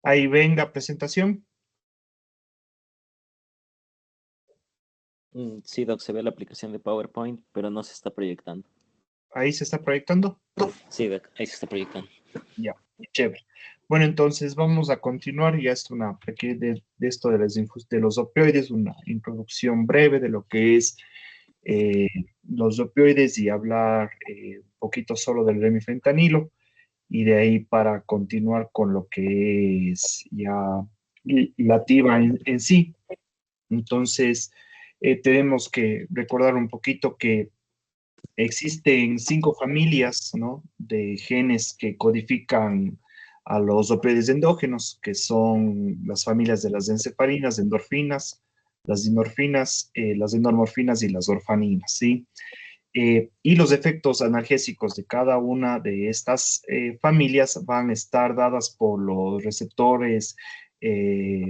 Ahí ven la presentación. Sí, Doc, se ve la aplicación de PowerPoint, pero no se está proyectando. Ahí se está proyectando. Sí, Doc, ahí se está proyectando. Ya, chévere. Bueno, entonces vamos a continuar. Ya es una pequeña de esto de los opioides, una introducción breve de lo que es eh, los opioides y hablar un poquito solo del remifentanilo y de ahí para continuar con lo que es ya la TIVA en sí. Entonces, tenemos que recordar un poquito que existen 5 familias, ¿no?, de genes que codifican a los opioides endógenos, que son las familias de las encefalinas, endorfinas, las dinorfinas, las endomorfinas y las orfaninas, ¿sí? Y los efectos analgésicos de cada una de estas familias van a estar dadas por los receptores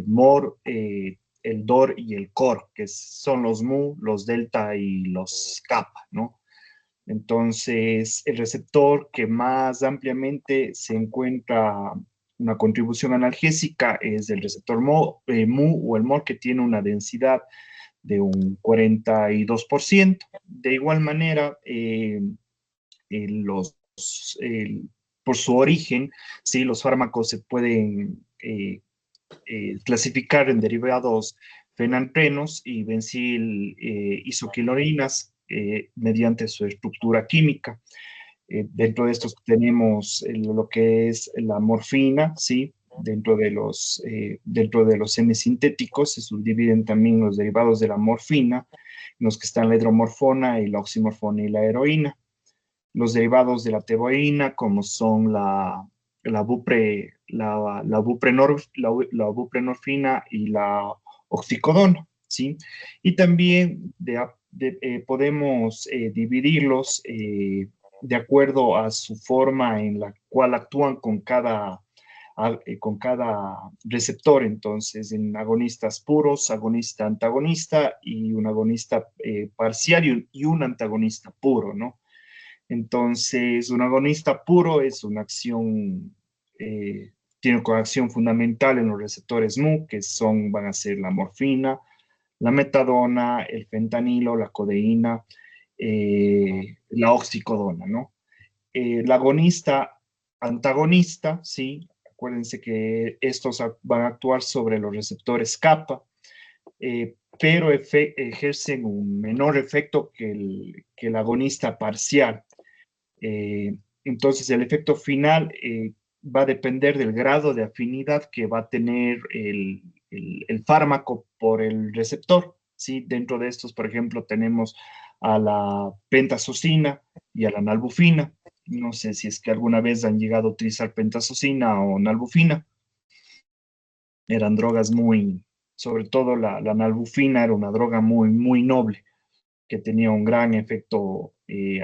MOR, el DOR y el COR, que son los MU, los delta y los kappa, ¿no? Entonces, el receptor que más ampliamente se encuentra una contribución analgésica es el receptor MU o el MOR, que tiene una densidad de un 42%. De igual manera, los, por su origen, ¿sí?, los fármacos se pueden clasificar en derivados fenantrenos y bencil isoquinolinas mediante su estructura química. Dentro de estos tenemos lo que es la morfina, ¿sí? Dentro de los semisintéticos se subdividen también los derivados de la morfina, en los que están la hidromorfona y la oximorfona y la heroína. Los derivados de la teboína, como son la buprenorfina y la oxicodona, ¿sí? Y también podemos dividirlos de acuerdo a su forma en la cual actúan con cada receptor. Entonces, en agonistas puros, agonista antagonista y un agonista parcial y un antagonista puro, ¿no? Entonces, un agonista puro es una acción, tiene coacción fundamental en los receptores MU, que van a ser la morfina, la metadona, el fentanilo, la codeína, la oxicodona, ¿no? El agonista antagonista, ¿sí? Acuérdense que estos van a actuar sobre los receptores kappa, pero ejercen un menor efecto que el agonista parcial. Entonces, el efecto final va a depender del grado de afinidad que va a tener el fármaco por el receptor, ¿sí? Dentro de estos, por ejemplo, tenemos a la pentazocina y a la nalbufina. No sé si es que alguna vez han llegado a utilizar pentazocina o nalbufina. Eran drogas sobre todo la nalbufina era una droga muy noble, que tenía un gran efecto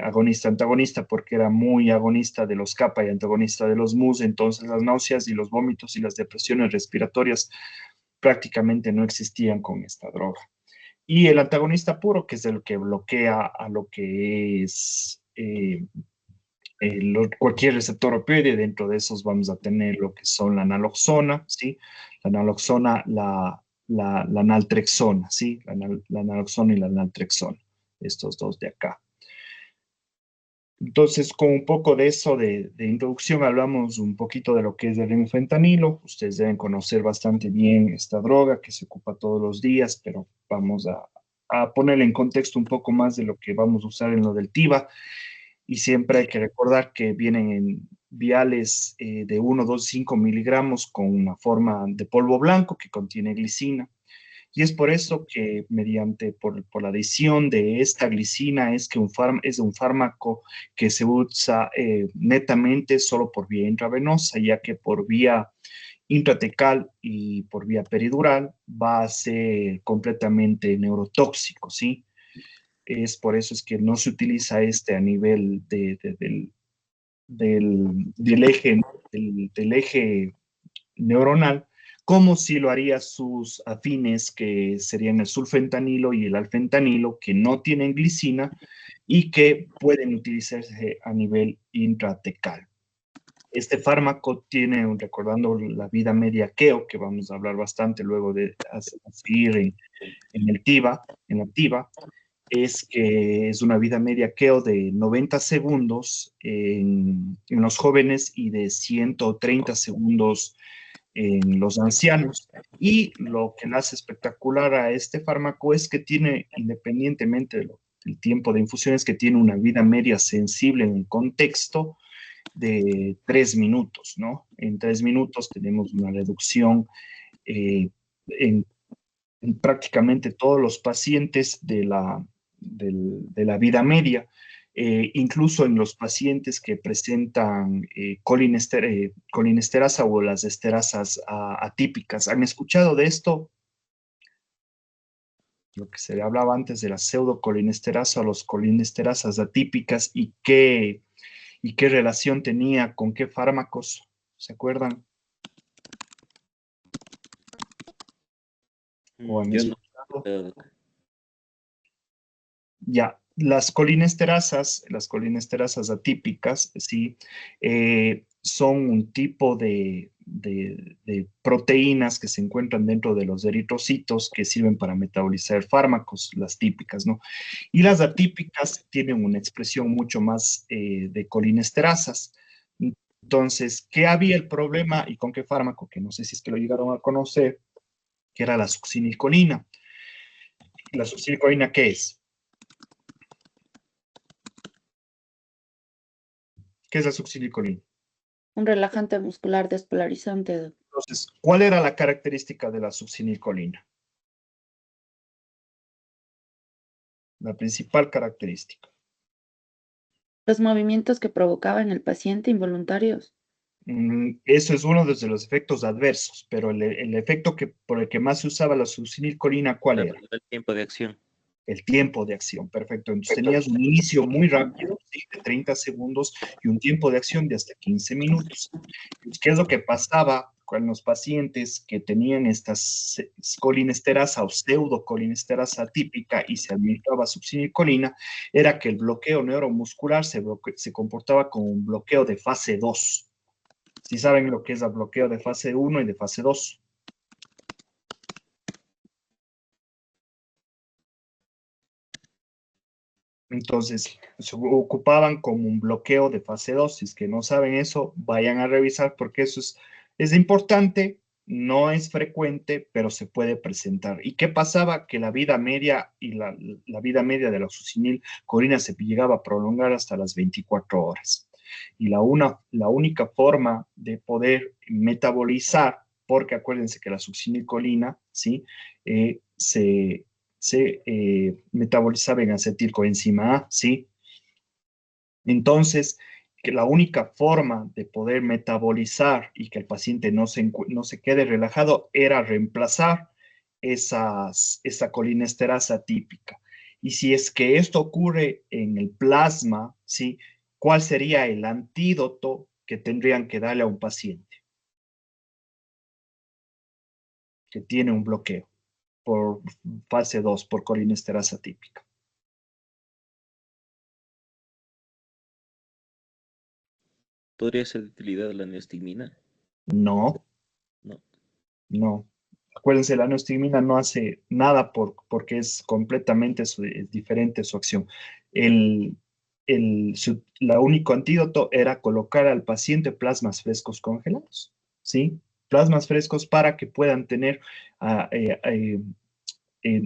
agonista-antagonista, porque era muy agonista de los kappa y antagonista de los mus. Entonces las náuseas y los vómitos y las depresiones respiratorias prácticamente no existían con esta droga. Y el antagonista puro, que es el que bloquea a lo que es cualquier receptor opioide. Dentro de esos vamos a tener lo que son la naloxona, ¿sí? La naloxona, la naltrexona, ¿sí? La naloxona y la naltrexona, estos dos de acá. Entonces, con un poco de eso de introducción, hablamos un poquito de lo que es el remifentanilo. Ustedes deben conocer bastante bien esta droga que se ocupa todos los días, pero vamos a ponerle en contexto un poco más de lo que vamos a usar en lo del TIVA. Y siempre hay que recordar que vienen en viales de 1, 2, 5 miligramos con una forma de polvo blanco que contiene glicina. Y es por eso que por la adición de esta glicina es que es un fármaco que se usa netamente solo por vía intravenosa, ya que por vía intratecal y por vía peridural va a ser completamente neurotóxico, ¿sí? Es por eso es que no se utiliza a nivel del eje neuronal, como si lo haría sus afines, que serían el sulfentanilo y el alfentanilo, que no tienen glicina y que pueden utilizarse a nivel intratecal. Este fármaco tiene, recordando la vida media KEO, que vamos a hablar bastante luego de seguir en el TIVA, en la TIVA, es que es una vida media KEO de 90 segundos en los jóvenes y de 130 segundos en los ancianos. Y lo que le hace espectacular a este fármaco es que tiene, independientemente del tiempo de infusión, es que tiene una vida media sensible en el contexto de 3 minutos, ¿no? En 3 minutos tenemos una reducción en prácticamente todos los pacientes de la vida media, incluso en los pacientes que presentan colinesterasa o las esterasas atípicas. ¿Han escuchado de esto? Lo que se hablaba antes de la pseudocolinesterasa o los colinesterasas atípicas y qué relación tenía con qué fármacos, ¿se acuerdan? ¿O han Yo no. escuchado? Ya, las colinesterasas atípicas, sí, son un tipo de proteínas que se encuentran dentro de los eritrocitos que sirven para metabolizar fármacos, las típicas, ¿no? Y las atípicas tienen una expresión mucho más de colinesterasas. Entonces, ¿qué había el problema y con qué fármaco? Que no sé si es que lo llegaron a conocer, que era la succinilcolina. ¿La succinilcolina qué es? ¿Qué es la succinilcolina? Un relajante muscular despolarizante, doc. Entonces, ¿cuál era la característica de la succinilcolina? La principal característica. Los movimientos que provocaba en el paciente involuntarios. Eso es uno de los efectos adversos, pero el efecto por el que más se usaba la succinilcolina, ¿cuál era? El tiempo de acción. El tiempo de acción, perfecto. Entonces tenías un inicio muy rápido, ¿sí? De 30 segundos y un tiempo de acción de hasta 15 minutos. ¿Qué es lo que pasaba con los pacientes que tenían estas colinesterasa o pseudocolinesterasa típica y se administraba succinilcolina? Era que el bloqueo neuromuscular se comportaba como un bloqueo de fase 2. ¿Sí saben lo que es el bloqueo de fase 1 y de fase 2? Entonces, se ocupaban como un bloqueo de fase 2. Si es que no saben eso, vayan a revisar porque eso es importante, no es frecuente, pero se puede presentar. ¿Y qué pasaba? Que la vida media y la vida media de la succinilcolina se llegaba a prolongar hasta las 24 horas. Y la única forma de poder metabolizar, porque acuérdense que la succinilcolina, ¿sí? Se metabolizaba en acetilcoenzima A, ¿sí? Entonces, que la única forma de poder metabolizar y que el paciente no se quede relajado era reemplazar esa colinesterasa típica. Y si es que esto ocurre en el plasma, ¿sí? ¿Cuál sería el antídoto que tendrían que darle a un paciente que tiene un bloqueo por fase 2, por colinesterasa típica? ¿Podría ser de utilidad la neostigmina? No, No. no. Acuérdense, la neostigmina no hace nada porque es completamente es diferente su acción. La único antídoto era colocar al paciente plasmas frescos congelados, ¿sí? Plasmas frescos para que puedan tener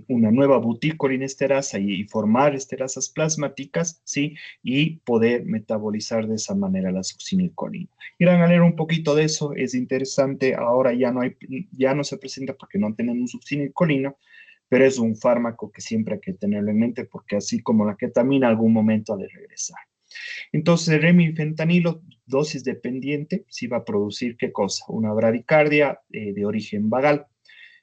una nueva butilcolinesterasa y formar esterasas plasmáticas, ¿sí? Y poder metabolizar de esa manera la succinilcolina. Irán a leer un poquito de eso, es interesante, ahora ya no se presenta porque no tenemos succinilcolina, pero es un fármaco que siempre hay que tenerlo en mente porque así como la ketamina, algún momento ha de regresar. Entonces, el remifentanilo, dosis dependiente, sí va a producir, ¿qué cosa? Una bradicardia de origen vagal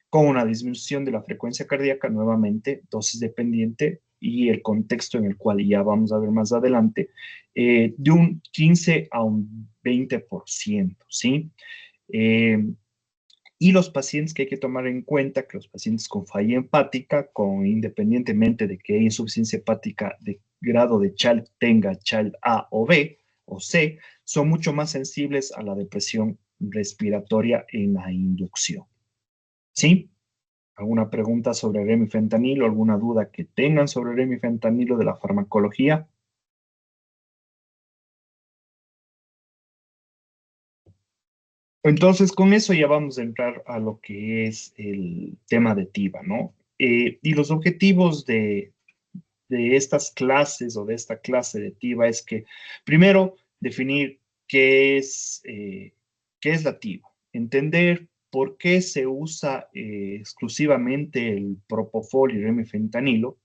con una disminución de la frecuencia cardíaca, nuevamente, dosis dependiente y el contexto en el cual ya vamos a ver más adelante, de un 15 a un 20%, ¿sí? Y los pacientes que hay que tomar en cuenta, que los pacientes con falla hepática, independientemente de que hay insuficiencia hepática de grado de Child tenga Child A o B, o C son mucho más sensibles a la depresión respiratoria en la inducción. ¿Sí? ¿Alguna pregunta sobre remifentanilo? ¿Alguna duda que tengan sobre remifentanilo de la farmacología? Entonces, con eso ya vamos a entrar a lo que es el tema de TIVA, ¿no? Y los objetivos de estas clases o de esta clase de TIVA es que, primero, definir qué es la TIVA, entender por qué se usa exclusivamente el propofol y remifentanilo,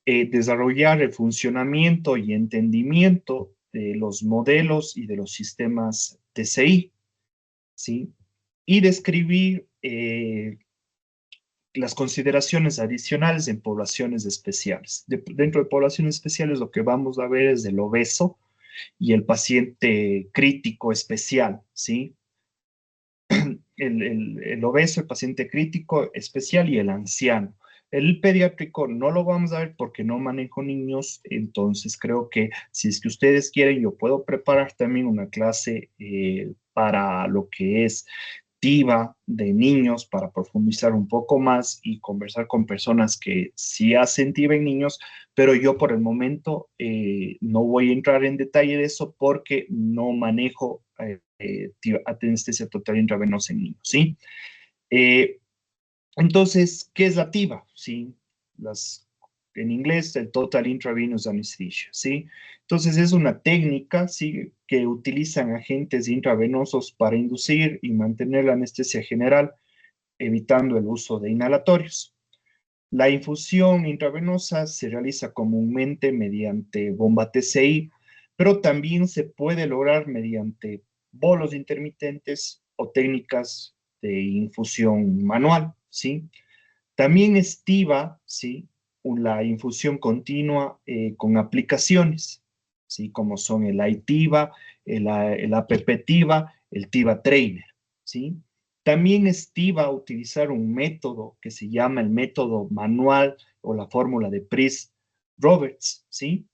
desarrollar el funcionamiento y entendimiento de los modelos y de los sistemas TCI, ¿sí? Y describir las consideraciones adicionales en poblaciones especiales. Dentro de poblaciones especiales lo que vamos a ver es el obeso y el paciente crítico especial, ¿sí? El obeso, el paciente crítico especial y el anciano. El pediátrico no lo vamos a ver porque no manejo niños, entonces creo que si es que ustedes quieren, yo puedo preparar también una clase para lo que es TIVA de niños para profundizar un poco más y conversar con personas que sí hacen TIVA en niños, pero yo por el momento no voy a entrar en detalle de eso porque no manejo anestesia total intravenosa en niños, ¿sí? Eh, entonces, ¿qué es la TIVA? ¿Sí? En inglés, el Total Intravenous Anesthesia, ¿sí? Entonces, es una técnica, ¿sí? Que utilizan agentes intravenosos para inducir y mantener la anestesia general, evitando el uso de inhalatorios. La infusión intravenosa se realiza comúnmente mediante bomba TCI, pero también se puede lograr mediante bolos intermitentes o técnicas de infusión manual, ¿sí? También estiva, ¿sí? La infusión continua con aplicaciones, ¿sí? Como son el iTiva, el APP-Tiva, el Tiva Trainer, ¿sí? También estiva utilizar un método que se llama el método manual o la fórmula de Price-Roberts, ¿sí?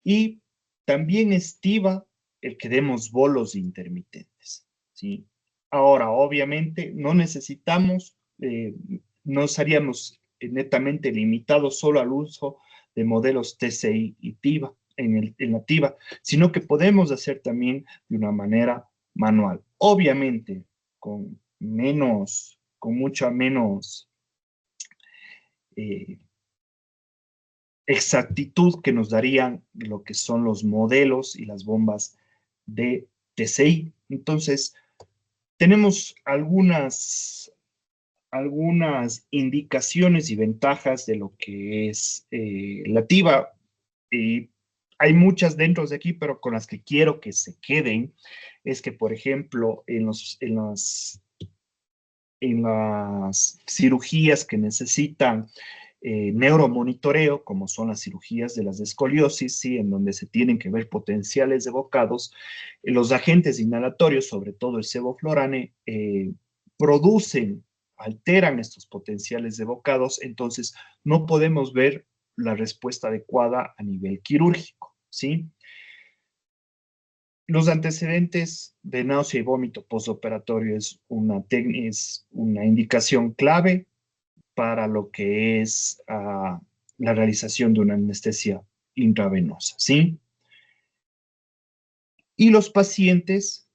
Y también estiva el que demos bolos intermitentes, ¿sí? Ahora, obviamente, no necesitamos, no estaríamos netamente limitados solo al uso de modelos TCI y TIVA, en la TIVA, sino que podemos hacer también de una manera manual. Obviamente, con mucha menos eh, exactitud que nos darían lo que son los modelos y las bombas de TCI. Entonces, tenemos algunas indicaciones y ventajas de lo que es la TIVA. Y hay muchas dentro de aquí, pero con las que quiero que se queden, es que, por ejemplo, en las cirugías que necesitan neuromonitoreo, como son las cirugías de las escoliosis, ¿sí? En donde se tienen que ver potenciales evocados, los agentes inhalatorios, sobre todo el sevoflurane, alteran estos potenciales evocados, entonces no podemos ver la respuesta adecuada a nivel quirúrgico, ¿sí? Los antecedentes de náusea y vómito postoperatorio es una indicación clave para lo que es la realización de una anestesia intravenosa, ¿sí? Y los pacientes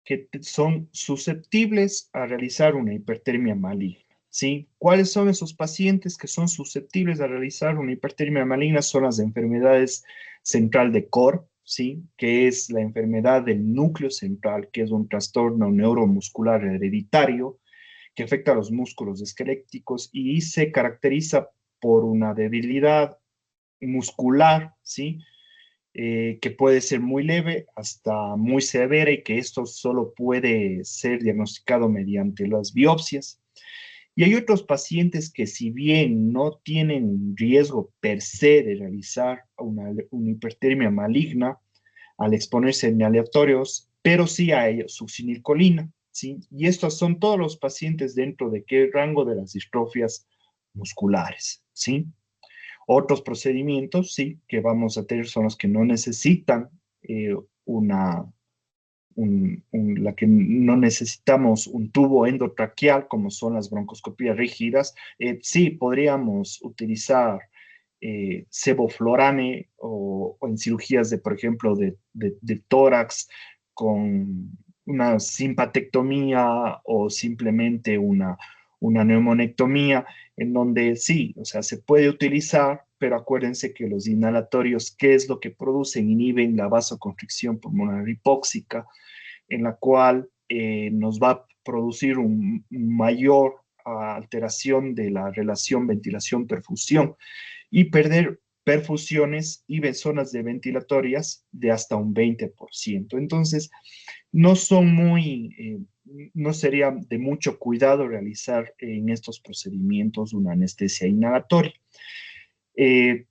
que son susceptibles a realizar una hipertermia maligna, ¿sí? ¿Cuáles son esos pacientes que son susceptibles a realizar una hipertermia maligna? Son las enfermedades central de Core, ¿sí? Que es la enfermedad del núcleo central, que es un trastorno neuromuscular hereditario, que afecta a los músculos esqueléticos y se caracteriza por una debilidad muscular, ¿sí? Que puede ser muy leve hasta muy severa y que esto solo puede ser diagnosticado mediante las biopsias. Y hay otros pacientes que si bien no tienen riesgo per se de realizar una hipertermia maligna al exponerse en aleatorios, pero sí hay succinilcolina, ¿sí? Y estos son todos los pacientes dentro de qué rango de las distrofias musculares, ¿sí? Otros procedimientos, sí, que vamos a tener son los que no necesitan la que no necesitamos un tubo endotraqueal, como son las broncoscopías rígidas, sí podríamos utilizar sevoflurane o en cirugías de, por ejemplo, de tórax con una simpatectomía o simplemente una neumonectomía, en donde sí, o sea, se puede utilizar, pero acuérdense que los inhalatorios, ¿qué es lo que producen? Inhiben la vasoconstricción pulmonar hipóxica, en la cual nos va a producir un mayor alteración de la relación ventilación-perfusión y perder perfusiones y zonas de ventilatorias de hasta un 20%. Entonces, no son no sería de mucho cuidado realizar en estos procedimientos una anestesia inhalatoria. Eh,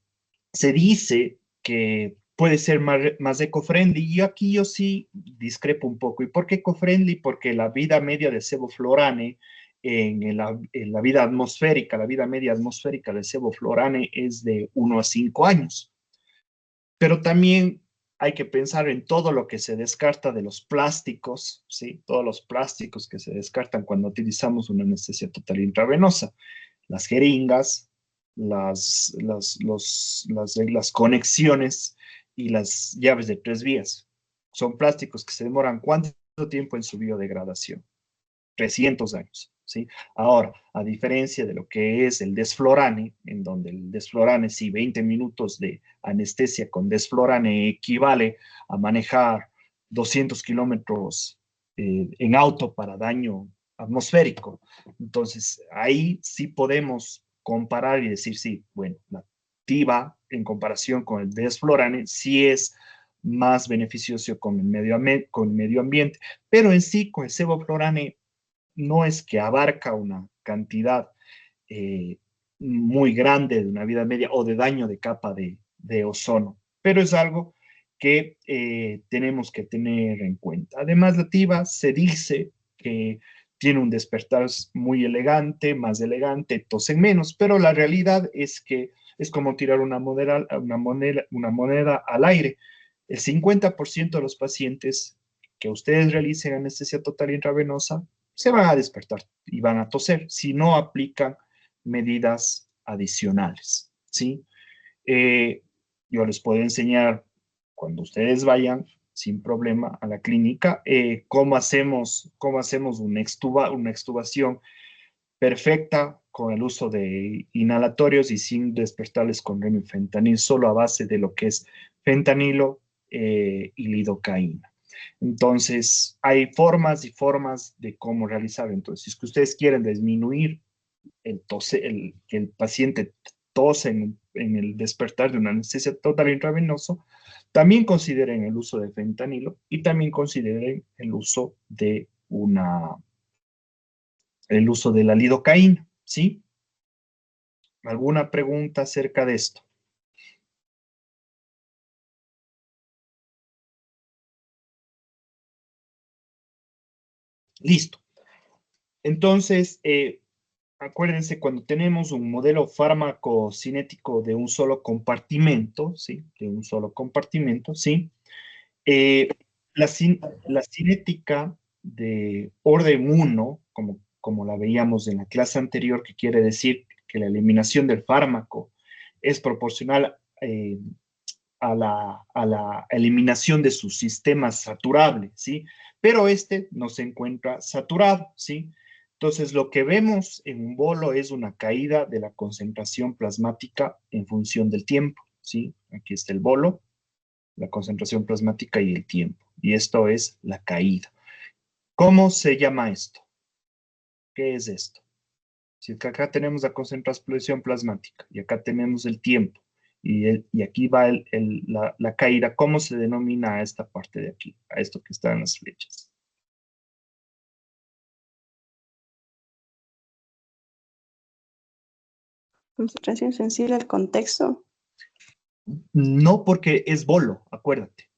Se dice que puede ser más eco-friendly y aquí yo sí discrepo un poco. ¿Y por qué eco-friendly? Porque la vida media de sevoflurane en la vida atmosférica, la vida media atmosférica de sevoflurane es de 1 a 5 años. Pero también hay que pensar en todo lo que se descarta de los plásticos, ¿sí? Todos los plásticos que se descartan cuando utilizamos una anestesia total intravenosa. Las jeringas, las conexiones y las llaves de 3 vías. Son plásticos que se demoran ¿cuánto tiempo en su biodegradación? 300 años, ¿sí? Ahora, a diferencia de lo que es el desflorane, en donde el desflorane, sí, 20 minutos de anestesia con desflorane equivale a manejar 200 kilómetros en auto para daño atmosférico. Entonces, ahí sí podemos comparar y decir, sí, bueno, la TIVA en comparación con el desflorane sí es más beneficioso con el medio ambiente, pero en sí con el sevoflurane no es que abarca una cantidad eh, muy grande de una vida media o de daño de capa de ozono, pero es algo que tenemos que tener en cuenta. Además, la TIVA se dice que tiene un despertar muy elegante, más elegante, tosen menos, pero la realidad es que es como tirar una moneda al aire. El 50% de los pacientes que ustedes realicen anestesia total intravenosa se van a despertar y van a toser si no aplican medidas adicionales, ¿sí? Eh, yo les puedo enseñar cuando ustedes vayan sin problema a la clínica cómo hacemos una extubación perfecta con el uso de inhalatorios y sin despertarles con remifentanil, solo a base de lo que es fentanilo y lidocaína. Entonces, hay formas y formas de cómo realizar. Entonces, si es que ustedes quieren disminuir que el paciente tose en el despertar de una anestesia total intravenoso, también consideren el uso de fentanilo y también consideren el uso de la lidocaína, ¿sí? ¿Alguna pregunta acerca de esto? Listo. Entonces, acuérdense, cuando tenemos un modelo farmacocinético de un solo compartimento, ¿sí? De un solo compartimento, ¿sí? Eh, la cinética de orden 1, como la veíamos en la clase anterior, que quiere decir que la eliminación del fármaco es proporcional a la eliminación de su sistema saturable, ¿sí? Pero este no se encuentra saturado, ¿sí? Entonces, lo que vemos en un bolo es una caída de la concentración plasmática en función del tiempo, ¿sí? Aquí está el bolo, la concentración plasmática y el tiempo. Y esto es la caída. ¿Cómo se llama esto? ¿Qué es esto? Si es que acá tenemos la concentración plasmática y acá tenemos el tiempo y aquí va la caída, ¿cómo se denomina a esta parte de aquí? A esto que está en las flechas. Concentración sensible al contexto. No, porque es bolo, acuérdate.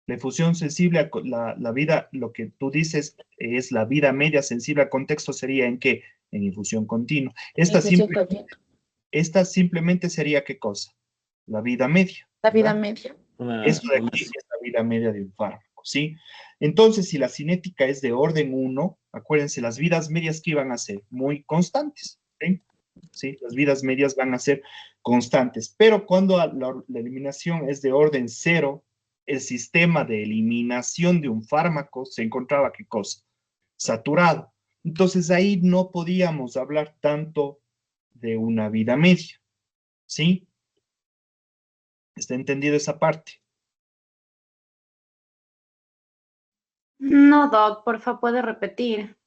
La infusión sensible a la vida, lo que tú dices es la vida media sensible al contexto sería ¿en qué? En infusión continua. Esta simplemente sería ¿qué cosa? La vida media. La vida ¿verdad? media. Esto de aquí es la vida media de un fármaco, ¿sí? Entonces, si la cinética es de orden 1, acuérdense, las vidas medias que iban a ser muy constantes, ¿sí? ¿Sí? Las vidas medias van a ser constantes, pero cuando la eliminación es de orden 0, el sistema de eliminación de un fármaco se encontraba, ¿qué cosa? Saturado. Entonces ahí no podíamos hablar tanto de una vida media, ¿sí? ¿Está entendido esa parte? No, Doc, porfa, puede repetir.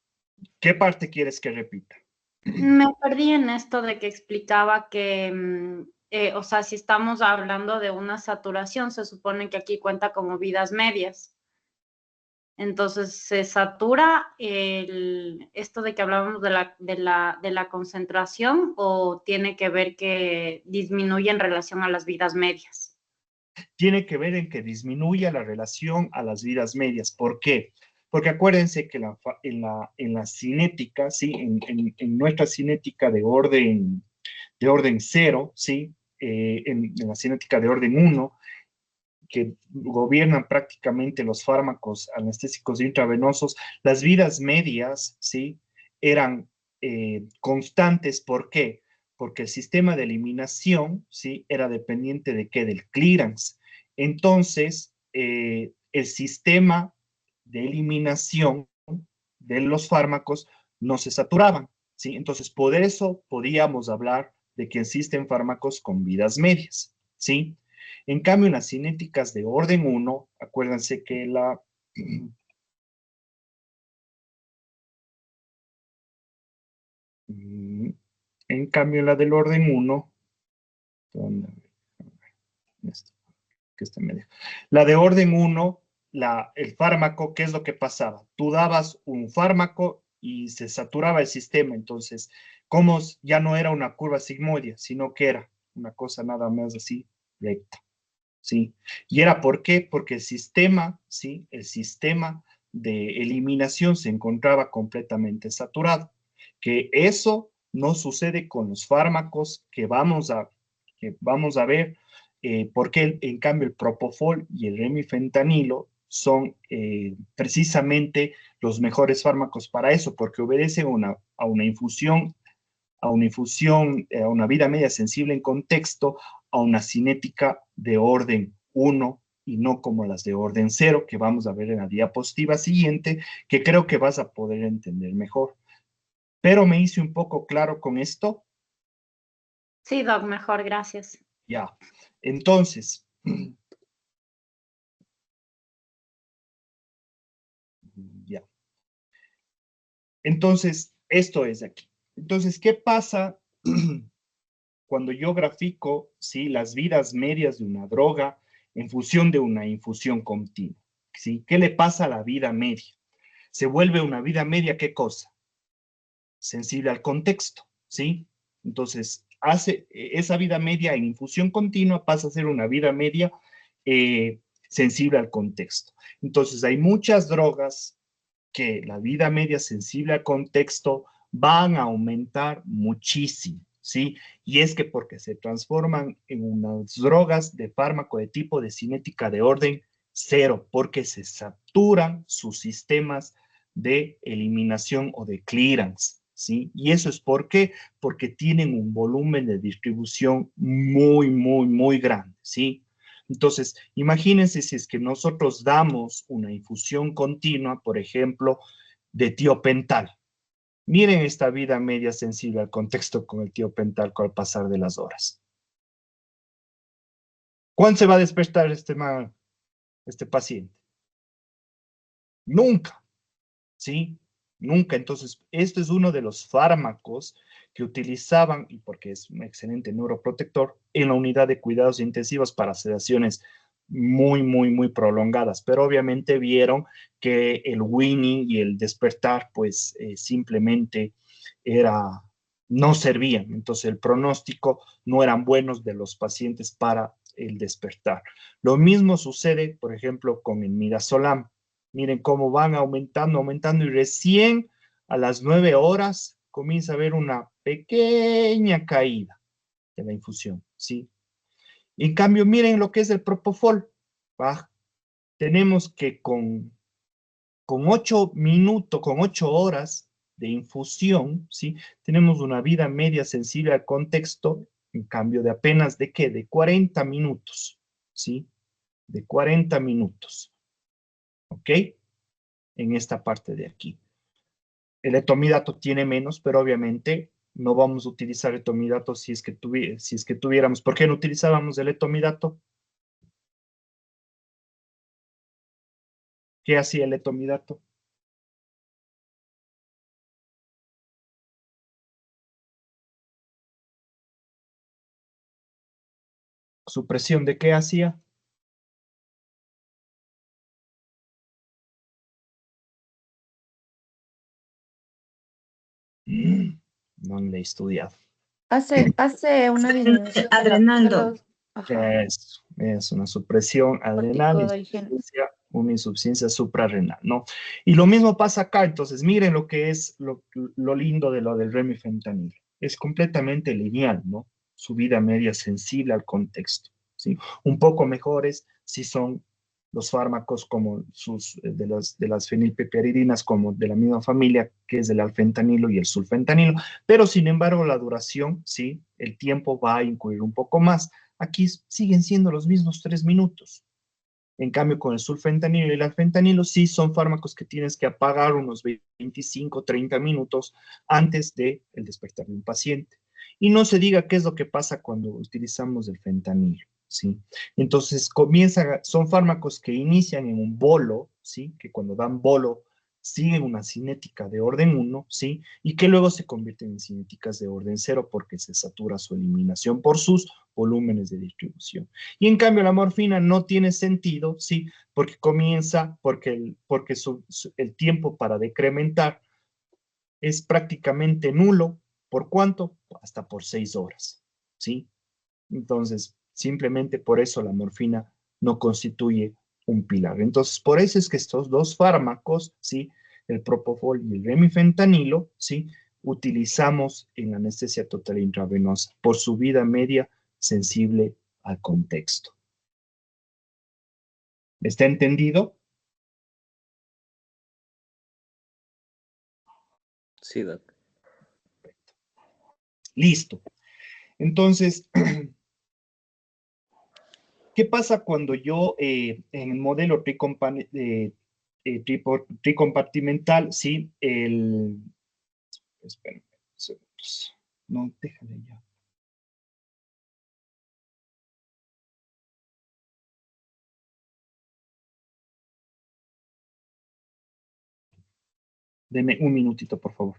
¿Qué parte quieres que repita? Me perdí en esto de que explicaba que, o sea, si estamos hablando de una saturación, se supone que aquí cuenta como vidas medias. Entonces, ¿se satura esto de que hablábamos de la concentración o tiene que ver que disminuye en relación a las vidas medias? Tiene que ver en que disminuya la relación a las vidas medias. ¿Por qué? Porque acuérdense que en la cinética, ¿sí? En nuestra cinética de orden 0, ¿sí? En la cinética de orden 1, que gobiernan prácticamente los fármacos anestésicos intravenosos, las vidas medias, ¿sí? Eran constantes. ¿Por qué? Porque el sistema de eliminación, ¿sí? Era dependiente de qué? Del clearance. Entonces, el sistema de eliminación de los fármacos no se saturaban, ¿sí? Entonces, por eso podíamos hablar de que existen fármacos con vidas medias, ¿sí? En cambio, en las cinéticas de orden 1, acuérdense que en cambio, la del orden 1, la de orden 1, el fármaco, ¿qué es lo que pasaba? Tú dabas un fármaco y se saturaba el sistema, entonces, como ya no era una curva sigmoidea, sino que era una cosa nada más así, recta, ¿sí? ¿Y era por qué? Porque el sistema, ¿sí? El sistema de eliminación se encontraba completamente saturado, que eso no sucede con los fármacos que vamos a ver, porque en cambio el propofol y el remifentanilo son precisamente los mejores fármacos para eso, porque obedecen a una infusión, a una vida media sensible en contexto, a una cinética de orden 1 y no como las de orden 0, que vamos a ver en la diapositiva siguiente, que creo que vas a poder entender mejor. Pero me hice un poco claro con esto. Sí, Doc, mejor, gracias. Ya. Entonces, ya. Entonces, esto es aquí. Entonces, ¿qué pasa cuando yo grafico, ¿sí? Las vidas medias de una droga en función de una infusión continua? ¿Sí? ¿Qué le pasa a la vida media? Se vuelve una vida media, ¿qué cosa? Sensible al contexto, ¿sí? Entonces, esa vida media en infusión continua pasa a ser una vida media sensible al contexto. Entonces, hay muchas drogas que la vida media sensible al contexto van a aumentar muchísimo, ¿sí? Y es que porque se transforman en unas drogas de fármaco de tipo de cinética de orden 0, porque se saturan sus sistemas de eliminación o de clearance, ¿sí? Y eso es porque tienen un volumen de distribución muy, muy, muy grande, ¿sí? Entonces, imagínense si es que nosotros damos una infusión continua, por ejemplo, de tiopental. Miren esta vida media sensible al contexto con el tiopental con el pasar de las horas. ¿Cuándo se va a despertar este paciente? Nunca, ¿sí? Nunca. Entonces, esto es uno de los fármacos que utilizaban, y porque es un excelente neuroprotector, en la unidad de cuidados intensivos para sedaciones muy, muy, muy prolongadas. Pero obviamente vieron que el winning y el despertar, pues simplemente no servían. Entonces, el pronóstico no eran buenos de los pacientes para el despertar. Lo mismo sucede, por ejemplo, con el midazolam. Miren cómo van aumentando, aumentando y recién a las 9 horas comienza a haber una pequeña caída de la infusión, ¿sí? En cambio, miren lo que es el propofol, baja, tenemos que con 8 minutos, con 8 horas de infusión, ¿sí? Tenemos una vida media sensible al contexto, en cambio de apenas, ¿de qué? De 40 minutos, ¿sí? De 40 minutos, ¿ok? En esta parte de aquí. El etomidato tiene menos, pero obviamente no vamos a utilizar etomidato si es que tuviéramos. ¿Por qué no utilizábamos el etomidato? ¿Qué hacía el etomidato? ¿Supresión de qué hacía? No le he estudiado. Hace una disminución de Adrenaldo. Ajá, Es una supresión adrenal, corticogénero. una insuficiencia suprarrenal, ¿no? Y lo mismo pasa acá, entonces miren lo que es lo lindo de lo del remifentanil. Es completamente lineal, ¿no? Su vida media sensible al contexto, ¿sí? Un poco mejores si son los fármacos como de las fenilpiperidinas, como de la misma familia, que es el alfentanilo y el sulfentanilo, pero sin embargo la duración, ¿sí? El tiempo va a incluir un poco más. Aquí siguen siendo los mismos 3 minutos. En cambio, con el sulfentanilo y el alfentanilo, sí son fármacos que tienes que apagar unos 25, 30 minutos antes del despertar de un paciente. Y no se diga qué es lo que pasa cuando utilizamos el fentanilo, ¿sí? Entonces, son fármacos que inician en un bolo, ¿sí? Que cuando dan bolo siguen una cinética de orden 1, ¿sí? Y que luego se convierten en cinéticas de orden 0 porque se satura su eliminación por sus volúmenes de distribución. Y en cambio la morfina no tiene sentido, ¿sí? Porque el tiempo para decrementar es prácticamente nulo. ¿Por cuánto? Hasta por 6 horas, ¿sí? Entonces, simplemente por eso la morfina no constituye un pilar. Entonces, por eso es que estos dos fármacos, ¿sí? El propofol y el remifentanilo, ¿sí? Utilizamos en anestesia total intravenosa por su vida media sensible al contexto. ¿Está entendido? Sí, Doc. Listo. Entonces, ¿qué pasa cuando yo en el modelo tricompartimental, sí, esperen, segundos. No, déjale ya. Deme un minutito, por favor.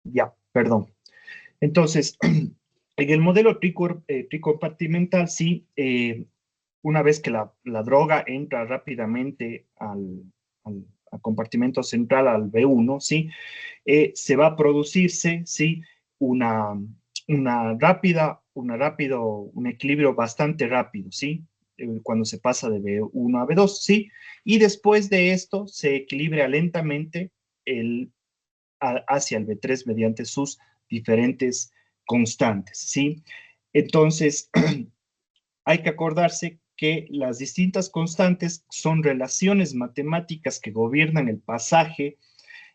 Ya, perdón. Entonces, en el modelo tricompartimental, sí, una vez que la droga entra rápidamente al compartimento central, al B1, ¿sí? Se va a producirse, ¿sí? Un equilibrio bastante rápido, ¿sí? Cuando se pasa de B1 a B2, ¿sí? Y después de esto se equilibra lentamente hacia el B3 mediante sus diferentes constantes, ¿sí? Entonces, hay que acordarse que las distintas constantes son relaciones matemáticas que gobiernan el pasaje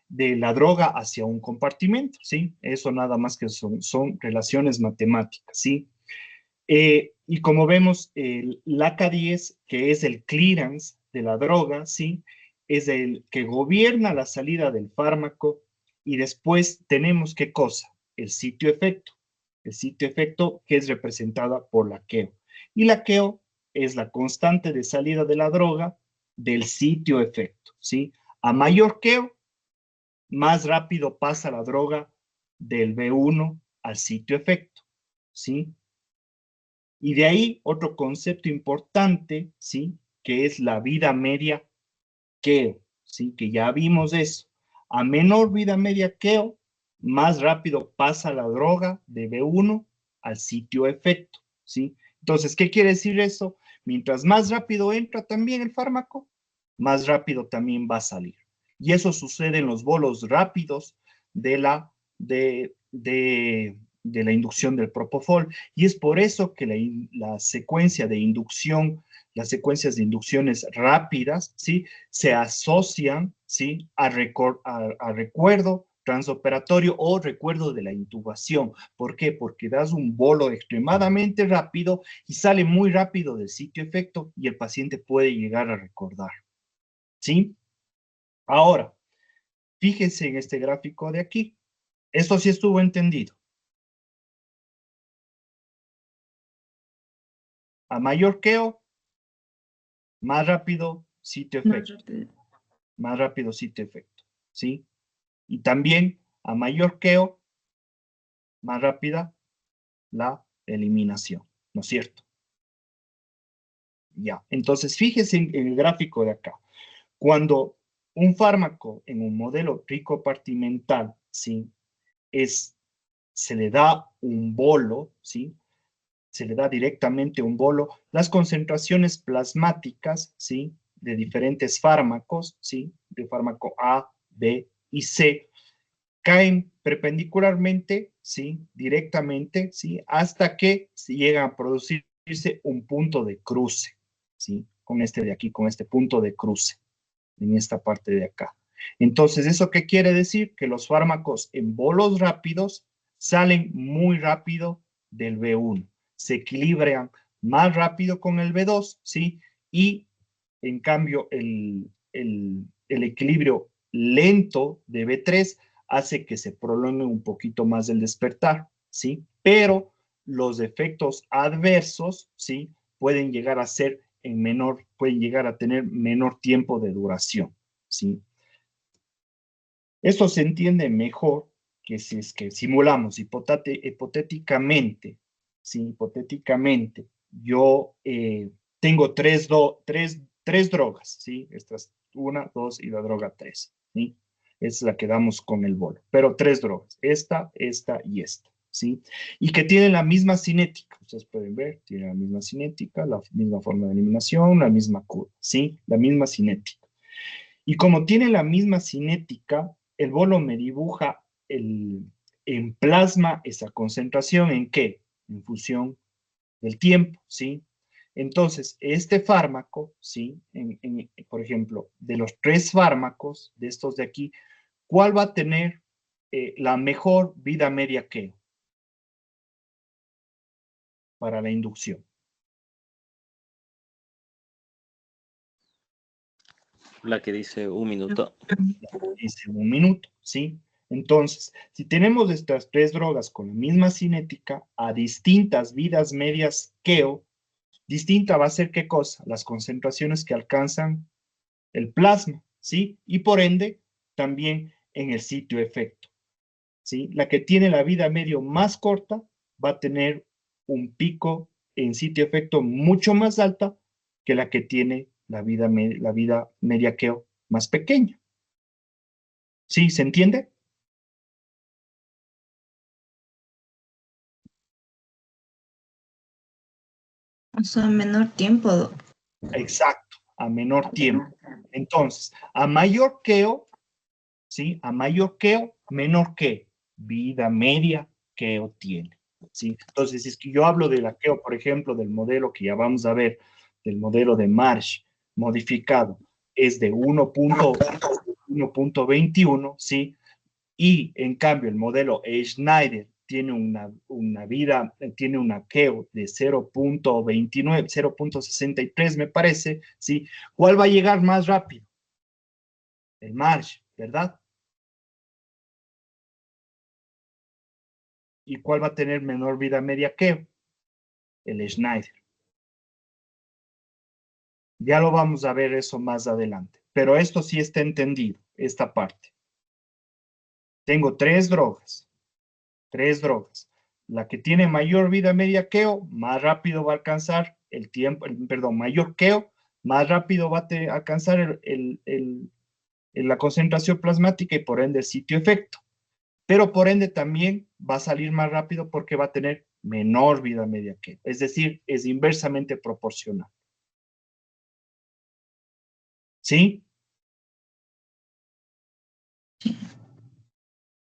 de la droga hacia un compartimento, ¿sí? Eso nada más que son relaciones matemáticas, ¿sí? Y como vemos, el AK10, que es el clearance de la droga, ¿sí? Es el que gobierna la salida del fármaco y después tenemos, ¿qué cosa? El sitio efecto. El sitio efecto que es representada por la KEO. Y la KEO es la constante de salida de la droga del sitio efecto, ¿sí? A mayor KEO, más rápido pasa la droga del B1 al sitio efecto, ¿sí? Y de ahí otro concepto importante, ¿sí? Que es la vida media KEO, ¿sí? Que ya vimos eso. A menor vida media KEO, más rápido pasa la droga de B1 al sitio efecto, ¿sí? Entonces, ¿qué quiere decir eso? Mientras más rápido entra también el fármaco, más rápido también va a salir. Y eso sucede en los bolos rápidos de la inducción del propofol. Y es por eso que la secuencia de inducción, las secuencias de inducciones rápidas, ¿sí? Se asocian, ¿sí? a recuerdo transoperatorio o recuerdo de la intubación. ¿Por qué? Porque das un bolo extremadamente rápido y sale muy rápido del sitio efecto y el paciente puede llegar a recordar. ¿Sí? Ahora, fíjense en este gráfico de aquí. Esto sí estuvo entendido. A mayor queo, más rápido sitio efecto. Más rápido sitio efecto. ¿Sí? Y también a mayor queo, más rápida la eliminación. ¿No es cierto? Ya. Entonces, fíjense en el gráfico de acá. Cuando un fármaco en un modelo ricopartimental, ¿sí? Se le da un bolo, ¿sí? Se le da directamente un bolo, las concentraciones plasmáticas, ¿sí? De diferentes fármacos, ¿sí? De fármaco A, B y C, caen perpendicularmente, ¿sí? Directamente, ¿sí? Hasta que se llega a producirse un punto de cruce, ¿sí? Con este de aquí, con este punto de cruce, en esta parte de acá. Entonces, ¿eso qué quiere decir? Que los fármacos en bolos rápidos salen muy rápido del B1, se equilibran más rápido con el B2, ¿sí? Y en cambio el equilibrio lento de B3 hace que se prolongue un poquito más el despertar, ¿sí? Pero los efectos adversos, ¿sí? Pueden llegar a ser pueden llegar a tener menor tiempo de duración, ¿sí? Esto se entiende mejor que si es que simulamos hipotéticamente, ¿sí? Hipotéticamente, yo tengo tres drogas, ¿sí? Estas, 1, 2 y la droga 3, ¿sí? Es la que damos con el bolo, pero 3 drogas, esta y esta, ¿sí? Y que tienen la misma cinética, ustedes pueden ver, tienen la misma cinética, la misma forma de eliminación, la misma curva, ¿sí? La misma cinética. Y como tiene la misma cinética, el bolo me dibuja en plasma esa concentración, ¿en qué? En función del tiempo, ¿sí? Entonces, este fármaco, ¿sí? Por ejemplo, de los 3 fármacos, de estos de aquí, ¿cuál va a tener la mejor vida media que para la inducción? La que dice 1 minuto. Dice 1 minuto, ¿sí? Entonces, si tenemos estas 3 drogas con la misma cinética a distintas vidas medias KEO, distinta va a ser ¿qué cosa? Las concentraciones que alcanzan el plasma, ¿sí? Y por ende, también en el sitio efecto, ¿sí? La que tiene la vida medio más corta va a tener un pico en sitio efecto mucho más alta que la que tiene la vida media KEO más pequeña. ¿Sí? ¿Se entiende? O sea, menor tiempo. Exacto, a menor tiempo. Entonces, a mayor queo, ¿sí? A mayor queo, menor que vida media queo tiene, ¿sí? Entonces, si es que yo hablo de la queo, por ejemplo, del modelo que ya vamos a ver, del modelo de Marsh modificado, es de 1.21, ¿sí? Y en cambio el modelo Schneider tiene tiene una KEO de 0.29, 0.63 me parece, ¿sí? ¿Cuál va a llegar más rápido? El Marsh, ¿verdad? ¿Y cuál va a tener menor vida media KEO? El Schneider. Ya lo vamos a ver eso más adelante, pero esto sí está entendido, esta parte. Tengo 3 drogas. La que tiene mayor vida media KEO, más rápido va a alcanzar el tiempo, perdón, mayor KEO, más rápido va a alcanzar la concentración plasmática y por ende el sitio efecto. pero por ende también va a salir más rápido porque va a tener menor vida media que él. Es decir, es inversamente proporcional. ¿Sí?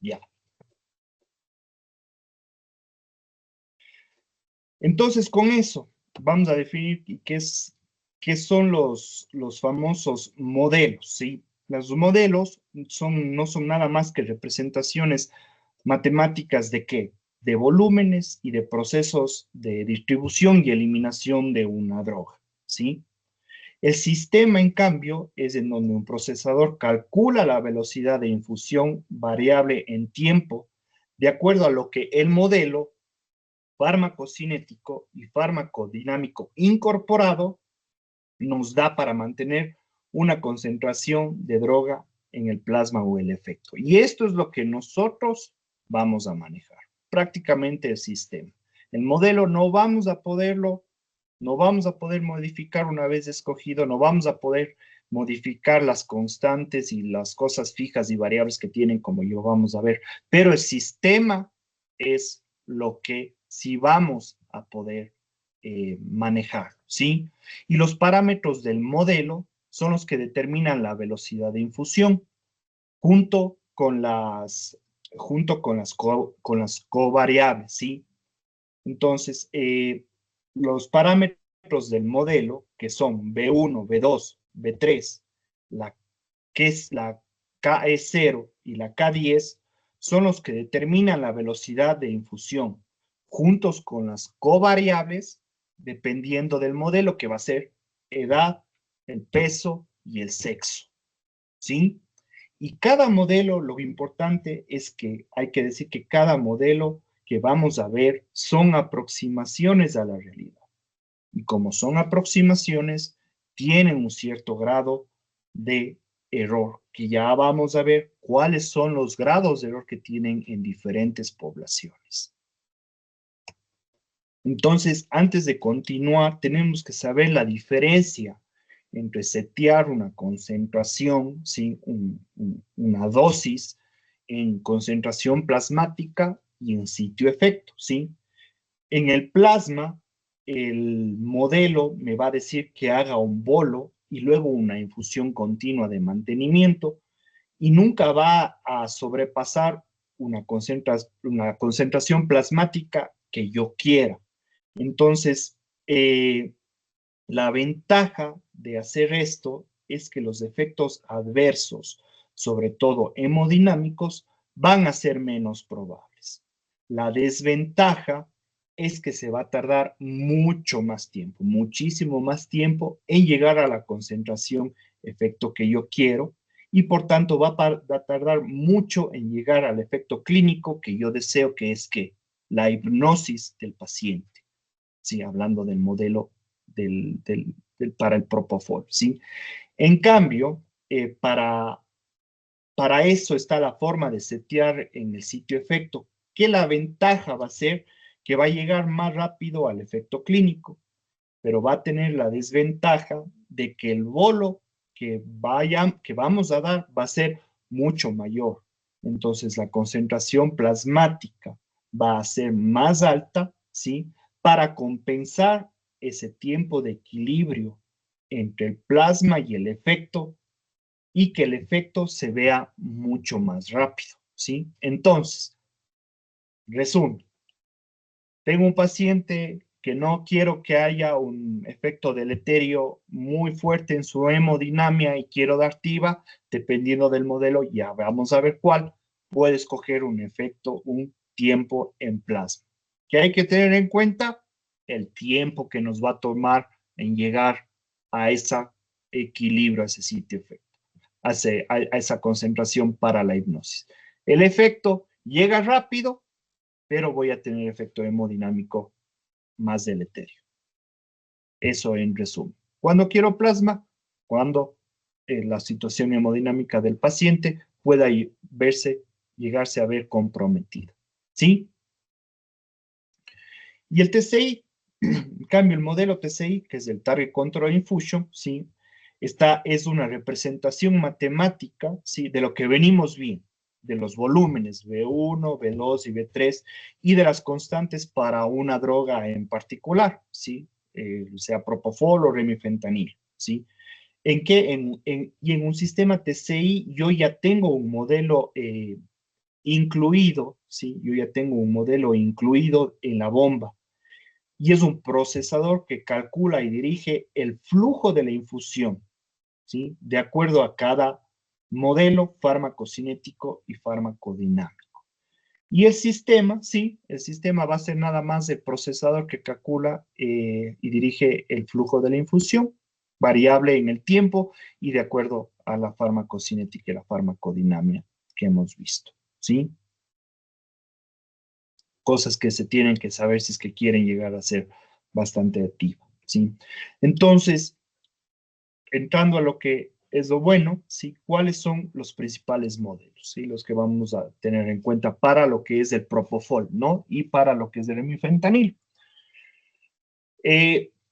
Ya. Entonces, con eso, vamos a definir qué son los famosos modelos, ¿sí? Los modelos no son nada más que representaciones matemáticas ¿de qué? De volúmenes y de procesos de distribución y eliminación de una droga, ¿sí? El sistema, en cambio, es en donde un procesador calcula la velocidad de infusión variable en tiempo de acuerdo a lo que el modelo farmacocinético y farmacodinámico incorporado nos da para mantener una concentración de droga en el plasma o el efecto. Y esto es lo que nosotros vamos a manejar, prácticamente el sistema. El modelo no vamos a poder modificar una vez escogido, no vamos a poder modificar las constantes y las cosas fijas y variables que tienen, como yo vamos a ver, pero el sistema es lo que sí vamos a poder manejar, ¿sí? Y los parámetros del modelo son los que determinan la velocidad de infusión junto con las covariables, ¿sí? Entonces, los parámetros del modelo, que son B1, B2, B3, que es la KE0 y la K10, son los que determinan la velocidad de infusión, juntos con las covariables, dependiendo del modelo, que va a ser edad, el peso y el sexo, ¿sí? Y cada modelo, lo importante es que hay que decir que cada modelo que vamos a ver son aproximaciones a la realidad. Y como son aproximaciones, tienen un cierto grado de error, que ya vamos a ver cuáles son los grados de error que tienen en diferentes poblaciones. Entonces, antes de continuar, tenemos que saber la diferencia entre setear una concentración, ¿sí? Una dosis en concentración plasmática y en sitio efecto, ¿sí? En el plasma, el modelo me va a decir que haga un bolo y luego una infusión continua de mantenimiento y nunca va a sobrepasar una concentración plasmática que yo quiera. Entonces, la ventaja de hacer esto es que los efectos adversos, sobre todo hemodinámicos, van a ser menos probables. La desventaja es que se va a tardar mucho más tiempo, muchísimo más tiempo en llegar a la concentración efecto que yo quiero y por tanto va a tardar mucho en llegar al efecto clínico que yo deseo, que es que la hipnosis del paciente, ¿sí? Hablando del modelo para el propofol, ¿sí? En cambio, para eso está la forma de setear en el sitio efecto, que la ventaja va a ser que va a llegar más rápido al efecto clínico, pero va a tener la desventaja de que el bolo que vamos a dar va a ser mucho mayor. Entonces, la concentración plasmática va a ser más alta, ¿sí? Para compensar ese tiempo de equilibrio entre el plasma y el efecto y que el efecto se vea mucho más rápido, ¿sí? Entonces, resumen, tengo un paciente que no quiero que haya un efecto deleterio muy fuerte en su hemodinamia y quiero dar TIVA, dependiendo del modelo, ya vamos a ver cuál, puede escoger un efecto, un tiempo en plasma. ¿Qué hay que tener en cuenta? El tiempo que nos va a tomar en llegar a ese equilibrio, a ese sitio efecto, a esa concentración para la hipnosis. El efecto llega rápido, pero voy a tener efecto hemodinámico más deleterio. Eso en resumen. ¿Cuándo quiero plasma? Cuando la situación hemodinámica del paciente pueda llegarse a ver comprometida. ¿Sí? Y el TCI, en cambio el modelo TCI, que es el Target Control Infusion, ¿sí? Es una representación matemática, ¿sí? De lo que venimos viendo, de los volúmenes B1, B2 y B3 y de las constantes para una droga en particular, ¿sí? Sea propofol o remifentanil, ¿sí? Y en un sistema TCI yo ya tengo un modelo incluido, ¿sí? Yo ya tengo un modelo incluido en la bomba. Y es un procesador que calcula y dirige el flujo de la infusión, ¿sí? De acuerdo a cada modelo farmacocinético y farmacodinámico. Y el sistema, sí, el sistema va a ser nada más el procesador que calcula y dirige el flujo de la infusión, variable en el tiempo y de acuerdo a la farmacocinética y la farmacodinámica que hemos visto, ¿sí? Cosas que se tienen que saber si es que quieren llegar a ser bastante activa, ¿sí? Entonces, entrando a lo que es lo bueno, ¿sí? ¿Cuáles son los principales modelos, ¿sí? Los que vamos a tener en cuenta para lo que es el propofol, ¿no? Y para lo que es el remifentanil.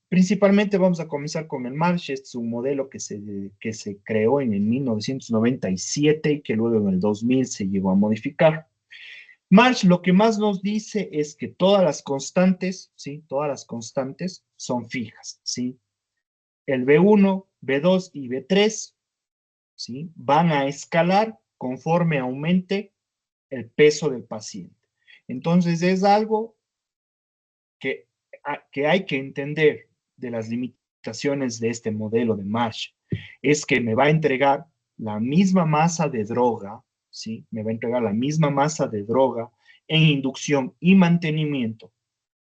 Principalmente vamos a comenzar con el MARCH. Este es un modelo que se creó en el 1997 y que luego en el 2000 se llegó a modificar. MARCH lo que más nos dice es que todas las constantes, ¿sí? Todas las constantes son fijas, ¿sí? El B1, B2 y B3, ¿sí? Van a escalar conforme aumente el peso del paciente. Entonces es algo que hay que entender de las limitaciones de este modelo de MARCH. Es que me va a entregar la misma masa de droga, ¿sí? Me va a entregar la misma masa de droga en inducción y mantenimiento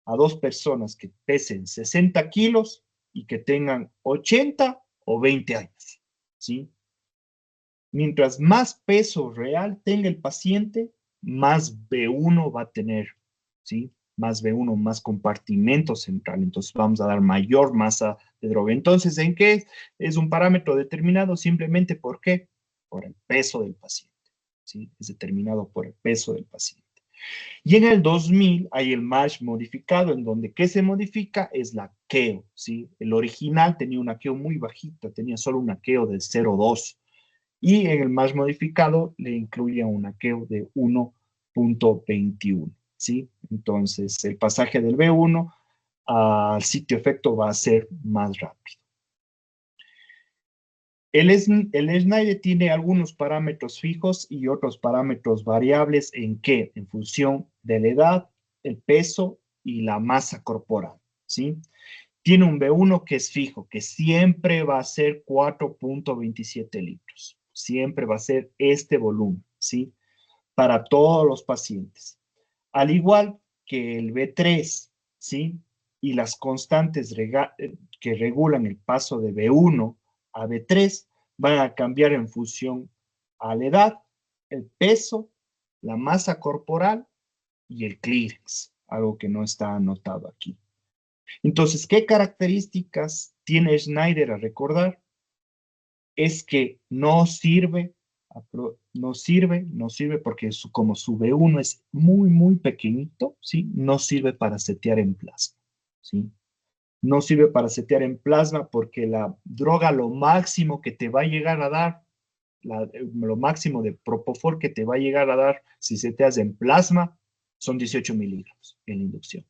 a dos personas que pesen 60 kilos y que tengan 80 o 20 años, ¿sí? Mientras más peso real tenga el paciente, más B1 va a tener, ¿sí? Más B1, más compartimento central. Entonces vamos a dar mayor masa de droga. Entonces, ¿en qué es? Es un parámetro determinado simplemente ¿por qué? Por el peso del paciente, ¿sí? Es determinado por el peso del paciente. Y en el 2000 hay el MARCH modificado, en donde ¿qué se modifica? Es la KEO, ¿sí? El original tenía una KEO muy bajita, tenía solo una KEO de 0,2. Y en el MARCH modificado le incluye una KEO de 1.21, ¿sí? Entonces, el pasaje del B1 al sitio efecto va a ser más rápido. El SNIDE tiene algunos parámetros fijos y otros parámetros variables en que, en función de la edad, el peso y la masa corporal, ¿sí? Tiene un B1 que es fijo, que siempre va a ser 4.27 litros. Siempre va a ser este volumen, ¿sí? Para todos los pacientes. Al igual que el B3, ¿sí? Y las constantes que regulan el paso de B1 a B3 van a cambiar en función a la edad, el peso, la masa corporal y el clearance, algo que no está anotado aquí. Entonces, ¿qué características tiene Schneider a recordar? Es que no sirve porque como su B1 es muy, muy pequeñito, ¿sí? No sirve para setear en plasma, ¿sí? No sirve para setear en plasma porque la droga lo máximo que te va a llegar a dar, lo máximo de propofol que te va a llegar a dar si seteas en plasma son 18 miligramos en la inducción.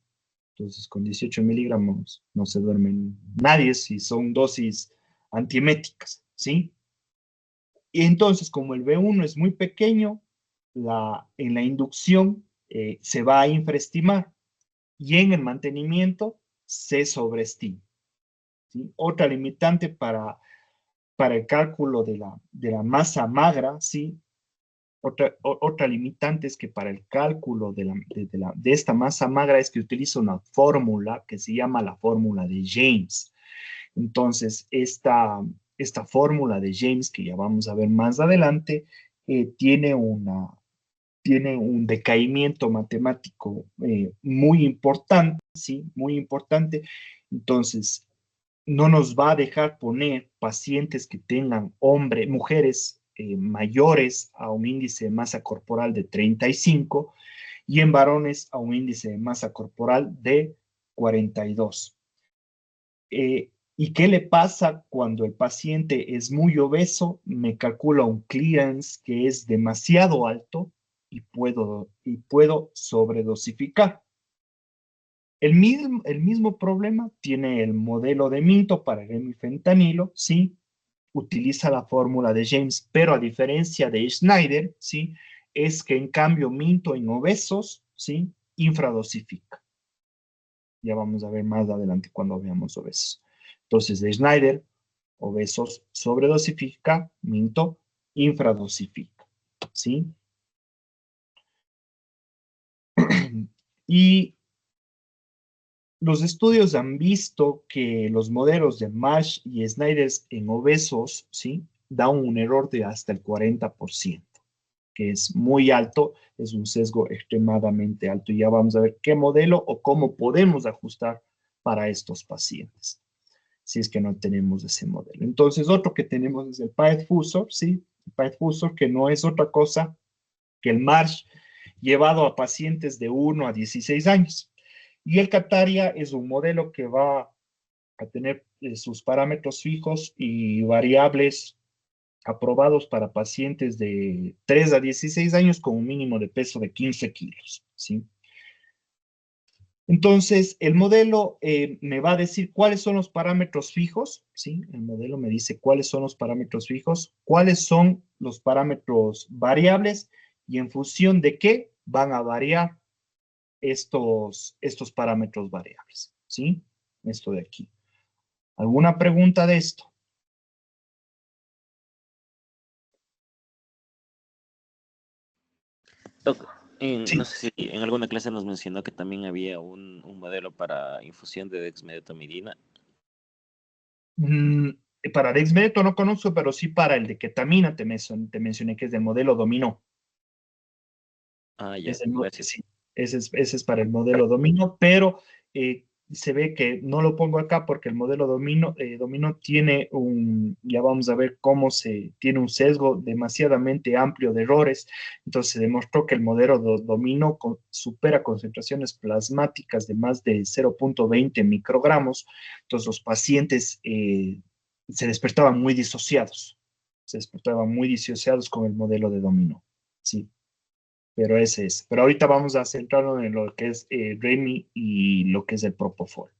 Entonces, con 18 miligramos no se duerme nadie si son dosis antieméticas, ¿sí? Y entonces, como el B1 es muy pequeño, en la inducción se va a infraestimar y en el mantenimiento se sobreestima, ¿sí? Otra limitante para el cálculo de la masa magra, ¿sí? Otra limitante es que para el cálculo de esta masa magra es que utiliza una fórmula que se llama la fórmula de James. Entonces, esta fórmula de James, que ya vamos a ver más adelante, tiene un decaimiento matemático muy importante, ¿sí? Muy importante. Entonces, no nos va a dejar poner pacientes que tengan mujeres mayores a un índice de masa corporal de 35 y en varones a un índice de masa corporal de 42. ¿Y qué le pasa cuando el paciente es muy obeso? Me calcula un clearance que es demasiado alto y puedo sobredosificar. El mismo problema tiene el modelo de Minto para el remifentanilo, ¿sí? Utiliza la fórmula de James, pero a diferencia de Schneider, ¿sí? Es que en cambio Minto en obesos, ¿sí? Infradosifica. Ya vamos a ver más adelante cuando veamos obesos. Entonces, de Schneider, obesos sobredosifica, Minto infradosifica, ¿sí? Y los estudios han visto que los modelos de Marsh y Snyder en obesos, ¿sí? Dan un error de hasta el 40%, que es muy alto, es un sesgo extremadamente alto. Y ya vamos a ver qué modelo o cómo podemos ajustar para estos pacientes, si es que no tenemos ese modelo. Entonces, otro que tenemos es el PAET-Fusor, ¿sí? El PAET-Fusor, que no es otra cosa que el Marsh llevado a pacientes de 1 a 16 años. Y el Cataria es un modelo que va a tener sus parámetros fijos y variables aprobados para pacientes de 3 a 16 años con un mínimo de peso de 15 kilos, ¿sí? Entonces, el modelo me va a decir cuáles son los parámetros fijos, ¿sí? El modelo me dice cuáles son los parámetros fijos, cuáles son los parámetros variables y en función de qué van a variar estos parámetros variables, ¿sí? Esto de aquí. ¿Alguna pregunta de esto? Doc, Sí. no sé si en alguna clase nos mencionó que también había un modelo para infusión de dexmedetomidina. Mm, para dexmedeto no conozco, pero sí para el de ketamina te mencioné que es del modelo dominó. Ah, ya, Es el, gracias. sí, ese es para el modelo dominó, pero se ve que no lo pongo acá porque el modelo dominó tiene ya vamos a ver cómo tiene un sesgo demasiadamente amplio de errores. Entonces se demostró que el modelo dominó supera concentraciones plasmáticas de más de 0,20 microgramos. Entonces los pacientes se despertaban muy disociados. Se despertaban muy disociados con el modelo de dominó. Sí, pero ese es. Pero ahorita vamos a centrarnos en lo que es Remy y lo que es el Propofol.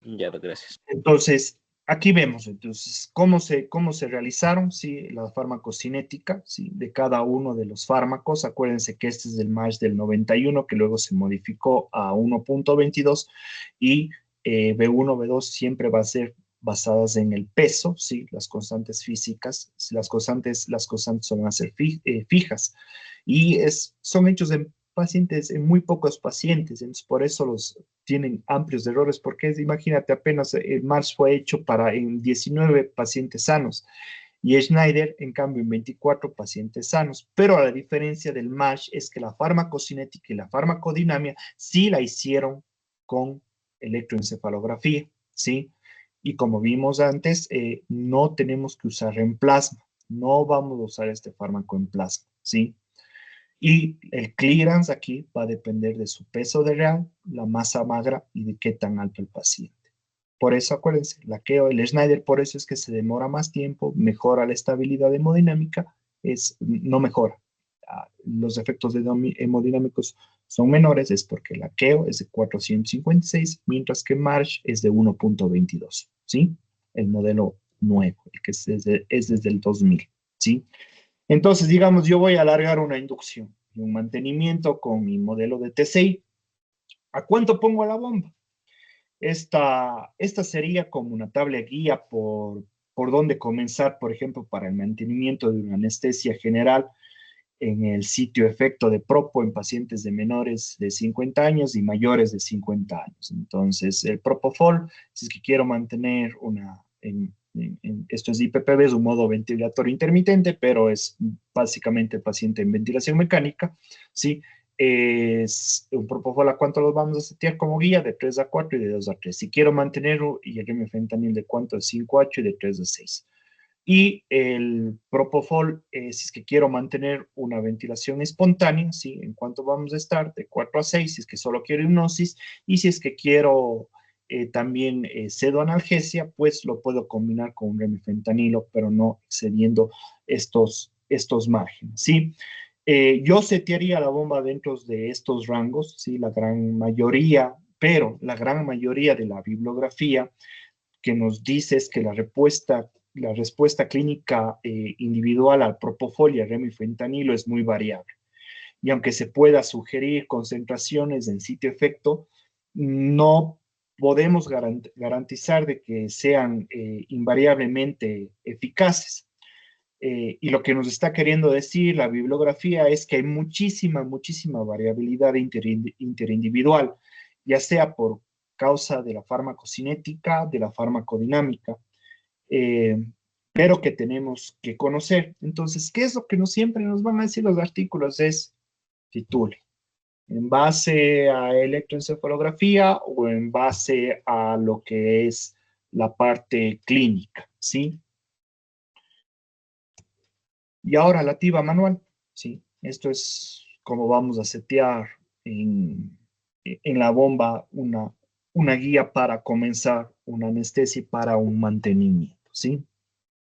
Ya, Doc, gracias. Entonces, aquí vemos entonces cómo se realizaron, ¿sí? La farmacocinética, ¿sí? De cada uno de los fármacos. Acuérdense que este es del MASH del 91, que luego se modificó a 1.22 y B1, B2 siempre va a ser basadas en el peso, ¿sí? Las constantes físicas, las constantes van a ser fijas y son hechos en pacientes, en muy pocos pacientes, entonces por eso tienen amplios errores, porque imagínate, apenas el MARS fue hecho en 19 pacientes sanos y Schneider, en cambio, en 24 pacientes sanos. Pero la diferencia del MASH es que la farmacocinética y la farmacodinamia sí la hicieron con electroencefalografía, ¿sí? Y como vimos antes, no tenemos que usar en plasma, no vamos a usar este fármaco en plasma, ¿sí? Y el clearance aquí va a depender de su peso de real, la masa magra y de qué tan alto el paciente. Por eso, acuérdense, la KEO, el Schneider, por eso es que se demora más tiempo, mejora la estabilidad hemodinámica, no mejora. Los efectos hemodinámicos son menores, es porque la KEO es de 456, mientras que MARSH es de 1.22, ¿sí? El modelo nuevo, el que es desde el 2000, ¿sí? Entonces, digamos, yo voy a alargar una inducción y un mantenimiento con mi modelo de TCI. ¿A cuánto pongo la bomba? Esta sería como una tabla guía por dónde comenzar, por ejemplo, para el mantenimiento de una anestesia general en el sitio efecto de Propo en pacientes de menores de 50 años y mayores de 50 años. Entonces, el Propofol, si es que quiero mantener esto es IPPB, es un modo ventilatorio intermitente, pero es básicamente el paciente en ventilación mecánica, ¿sí? Es un Propofol, ¿a cuánto los vamos a setear como guía? De 3 a 4 y de 2 a 3. Si quiero mantener, y el remifentanil de cuánto, de 5 a 8 y de 3 a 6. Y el Propofol, si es que quiero mantener una ventilación espontánea, ¿sí? ¿En cuánto vamos a estar? De 4 a 6, si es que solo quiero hipnosis, y si es que quiero también cedo analgesia, pues lo puedo combinar con un remifentanilo, pero no excediendo estos márgenes, ¿sí? Yo setearía la bomba dentro de estos rangos, ¿sí? La gran mayoría de la bibliografía que nos dice es que la respuesta clínica individual al propofol y al remifentanilo es muy variable. Y aunque se pueda sugerir concentraciones en sitio-efecto, no podemos garantizar de que sean invariablemente eficaces. Y lo que nos está queriendo decir la bibliografía es que hay muchísima variabilidad interindividual, ya sea por causa de la farmacocinética, de la farmacodinámica, eh, pero que tenemos que conocer. Entonces, ¿qué es lo que siempre nos van a decir los artículos? Es titule, en base a electroencefalografía o en base a lo que es la parte clínica, ¿sí? Y ahora la TIVA manual, ¿sí? Esto es como vamos a setear en la bomba una guía para comenzar una anestesia y para un mantenimiento, ¿sí?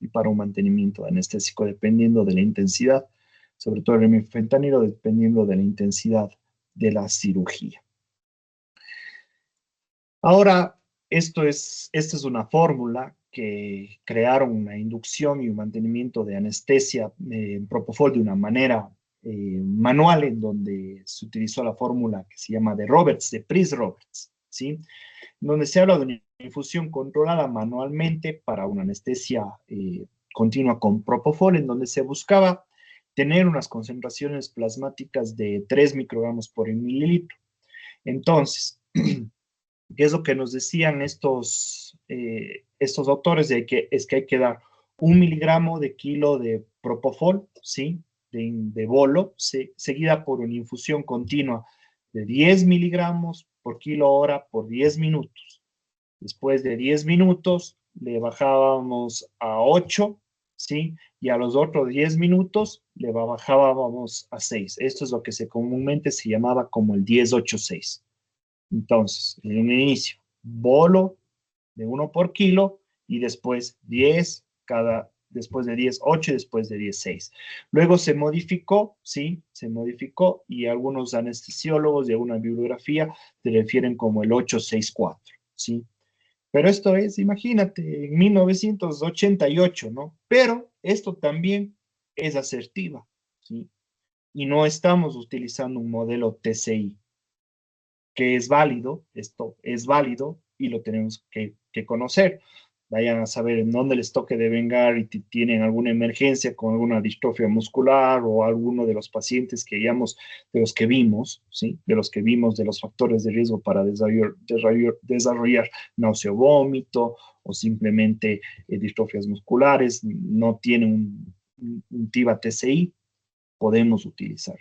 Y para un mantenimiento anestésico dependiendo de la intensidad, sobre todo el remifentanilo, dependiendo de la intensidad de la cirugía. Ahora, esta es una fórmula que crearon una inducción y un mantenimiento de anestesia en propofol de una manera manual, en donde se utilizó la fórmula que se llama de Roberts, de Price-Roberts, ¿sí? Donde se habla de una infusión controlada manualmente para una anestesia continua con propofol, en donde se buscaba tener unas concentraciones plasmáticas de 3 microgramos por mililitro. Entonces, ¿qué es lo que nos decían estos autores? Es que hay que dar 1 miligramo de kilo de propofol, ¿sí? De bolo, ¿sí? Seguida por una infusión continua de 10 miligramos por kilo hora por 10 minutos. Después de 10 minutos le bajábamos a 8, ¿sí? Y a los otros 10 minutos le bajábamos a 6. Esto es lo que comúnmente se llamaba como el 10-8-6. Entonces, en un inicio, bolo de 1 por kilo y después 10, después de 10, 8 y después de 10, 6. Luego se modificó, ¿sí? Se modificó y algunos anestesiólogos de alguna bibliografía te refieren como el 8-6-4, ¿sí? Pero esto es, imagínate, en 1988, ¿no? Pero esto también es asertiva, ¿sí? Y no estamos utilizando un modelo TCI, que es válido, esto es válido y lo tenemos que conocer. Vayan a saber en dónde les toque devengar y tienen alguna emergencia con alguna distrofia muscular o alguno de los pacientes que de los que vimos, ¿sí? De los que vimos de los factores de riesgo para desarrollar náusea o vómito o simplemente distrofias musculares, no tienen un TIVA TCI, podemos utilizar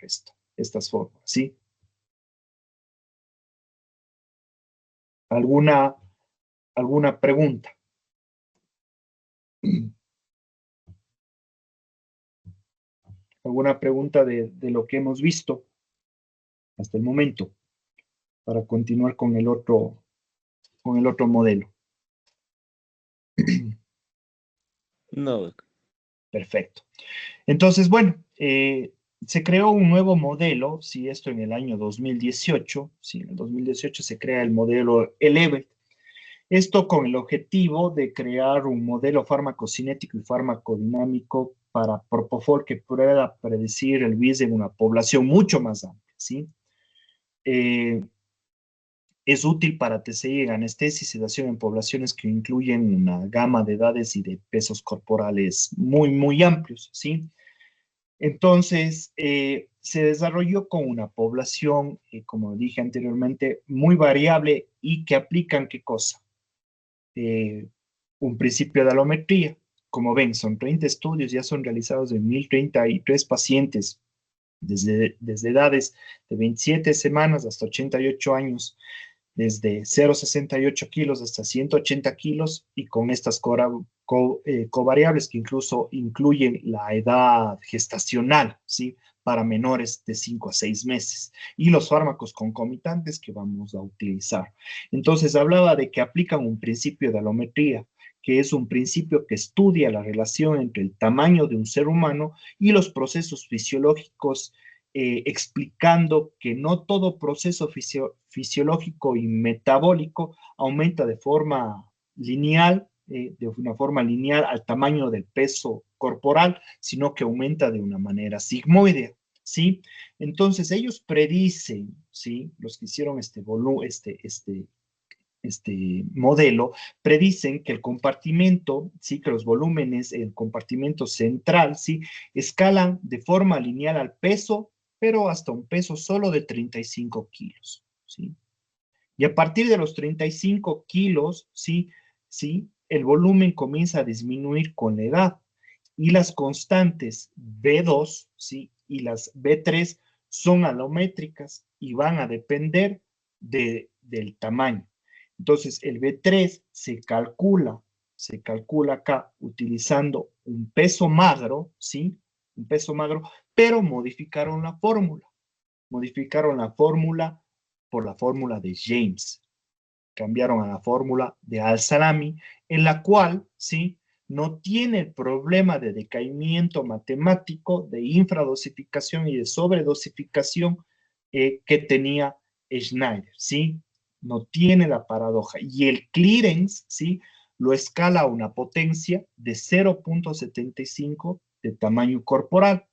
estas fórmulas, ¿sí? ¿Alguna pregunta? ¿Alguna pregunta de lo que hemos visto hasta el momento para continuar con el otro modelo? No. Perfecto. Entonces, bueno, se creó un nuevo modelo, sí, esto en el año 2018, sí, en el 2018 se crea el modelo ELEVE. Esto con el objetivo de crear un modelo farmacocinético y farmacodinámico para propofol que pueda predecir el VIS en una población mucho más amplia, ¿sí? Es útil para TCI en anestesia y sedación en poblaciones que incluyen una gama de edades y de pesos corporales muy amplios, ¿sí? Entonces, se desarrolló con una población, como dije anteriormente, muy variable y que aplican, ¿qué cosa? Un principio de alometría. Como ven, son 30 estudios, ya son realizados en 1033 pacientes, desde edades de 27 semanas hasta 88 años, desde 0,68 kilos hasta 180 kilos, y con estas covariables que incluso incluyen la edad gestacional, ¿sí? para menores de 5 a 6 meses, y los fármacos concomitantes que vamos a utilizar. Entonces, hablaba de que aplican un principio de alometría, que es un principio que estudia la relación entre el tamaño de un ser humano y los procesos fisiológicos, explicando que no todo proceso fisiológico y metabólico aumenta de forma lineal, de una forma lineal al tamaño del peso corporal, sino que aumenta de una manera sigmoidea, ¿sí? Entonces, ellos predicen, ¿sí? Los que hicieron este modelo, predicen que el compartimento, ¿sí? Que los volúmenes, el compartimento central, ¿sí? Escalan de forma lineal al peso, pero hasta un peso solo de 35 kilos, ¿sí? Y a partir de los 35 kilos, ¿sí? ¿Sí? El volumen comienza a disminuir con la edad. Y las constantes B2, ¿sí? Y las B3 son alométricas y van a depender del tamaño. Entonces, el B3 se calcula acá utilizando un peso magro, ¿sí? Un peso magro, pero modificaron la fórmula. Modificaron la fórmula por la fórmula de James. Cambiaron a la fórmula de Al-Salami, en la cual, ¿sí? No tiene el problema de decaimiento matemático, de infradosificación y de sobredosificación que tenía Schneider, ¿sí? No tiene la paradoja. Y el clearance, ¿sí? Lo escala a una potencia de 0.75 de tamaño corporal.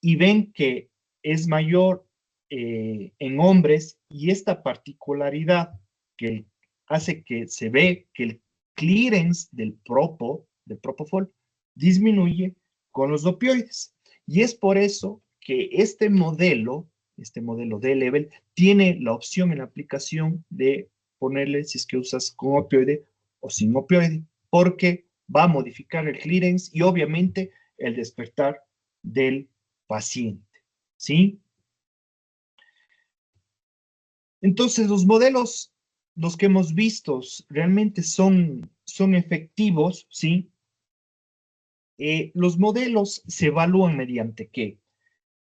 Y ven que es mayor en hombres, y esta particularidad que hace que se ve que el clearance del propofol, disminuye con los opioides. Y es por eso que este modelo D-Level, tiene la opción en la aplicación de ponerle si es que usas con opioide o sin opioide, porque va a modificar el clearance y obviamente el despertar del paciente, ¿sí? Entonces, los modelos, los que hemos visto, realmente son efectivos, ¿sí? Los modelos se evalúan mediante ¿qué?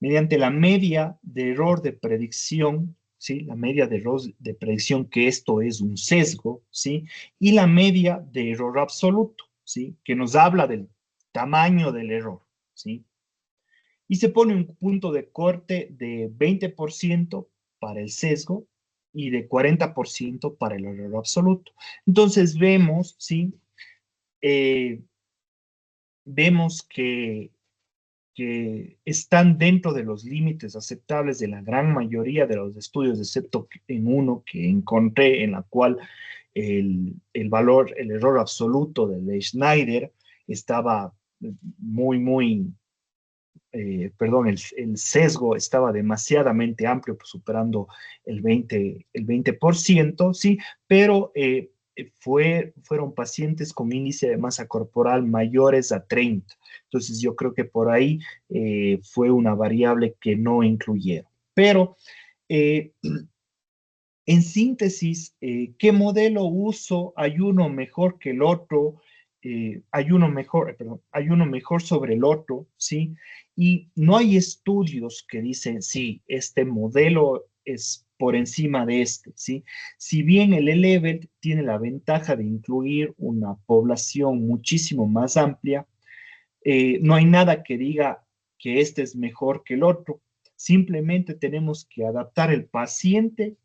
Mediante la media de error de predicción, ¿sí? La media de error de predicción, que esto es un sesgo, ¿sí? Y la media de error absoluto, ¿sí? Que nos habla del tamaño del error, ¿sí? Y se pone un punto de corte de 20% para el sesgo y de 40% para el error absoluto. Entonces vemos, ¿sí? Vemos que están dentro de los límites aceptables de la gran mayoría de los estudios, excepto en uno que encontré, en la cual el valor, el error absoluto de Schneider estaba muy, el sesgo estaba demasiadamente amplio, pues, superando el 20%, ¿sí? Pero fueron pacientes con índice de masa corporal mayores a 30. Entonces yo creo que por ahí fue una variable que no incluyeron. Pero en síntesis, ¿qué modelo uso? ¿Hay uno mejor que el otro? Hay uno mejor sobre el otro, ¿sí? Y no hay estudios que dicen, sí, este modelo es por encima de este, ¿sí? Si bien el E-Level tiene la ventaja de incluir una población muchísimo más amplia, no hay nada que diga que este es mejor que el otro. Simplemente tenemos que adaptar el paciente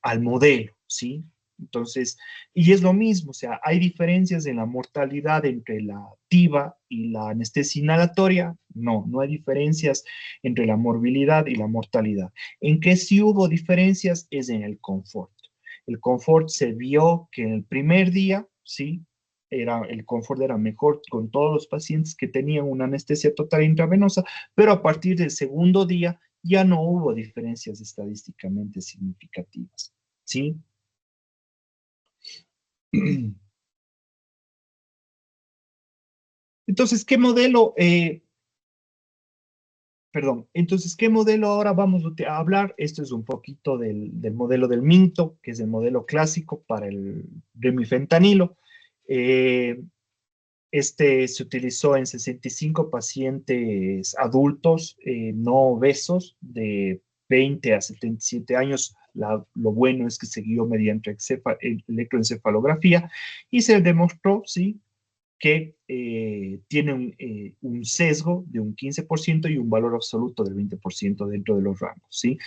al modelo, ¿sí? Entonces, y es lo mismo, o sea, hay diferencias en la mortalidad entre la TIVA y la anestesia inhalatoria. No hay diferencias entre la morbilidad y la mortalidad. En que sí hubo diferencias es en el confort. El confort se vio que en el primer día, ¿sí? El confort era mejor con todos los pacientes que tenían una anestesia total intravenosa, pero a partir del segundo día ya no hubo diferencias estadísticamente significativas, ¿sí? Entonces, ¿qué modelo? Entonces, ¿qué modelo ahora vamos a hablar? Esto es un poquito del modelo del Minto, que es el modelo clásico para el remifentanilo. Este se utilizó en 65 pacientes adultos no obesos de 20 a 77 años. Lo bueno es que se guió mediante electroencefalografía y se demostró, sí, que tiene un sesgo de un 15% y un valor absoluto del 20% dentro de los rangos, ¿sí?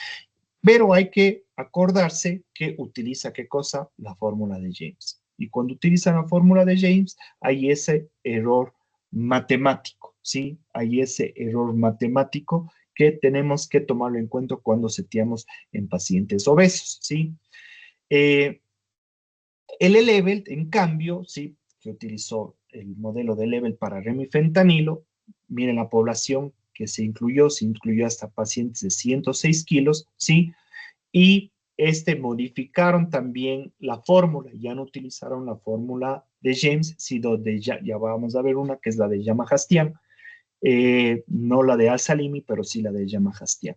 Pero hay que acordarse que utiliza, ¿qué cosa? La fórmula de James. Y cuando utilizan la fórmula de James, hay ese error matemático, ¿sí? Hay ese error matemático que tenemos que tomarlo en cuenta cuando seteamos en pacientes obesos, ¿sí? El E-Level, en cambio, sí, que utilizó el modelo de Level para remifentanilo, miren la población que se incluyó hasta pacientes de 106 kilos, sí, y modificaron también la fórmula, ya no utilizaron la fórmula de James, sino ya vamos a ver una que es la de Yamahastian, no la de Al-Salimi, pero sí la de Yamahastian.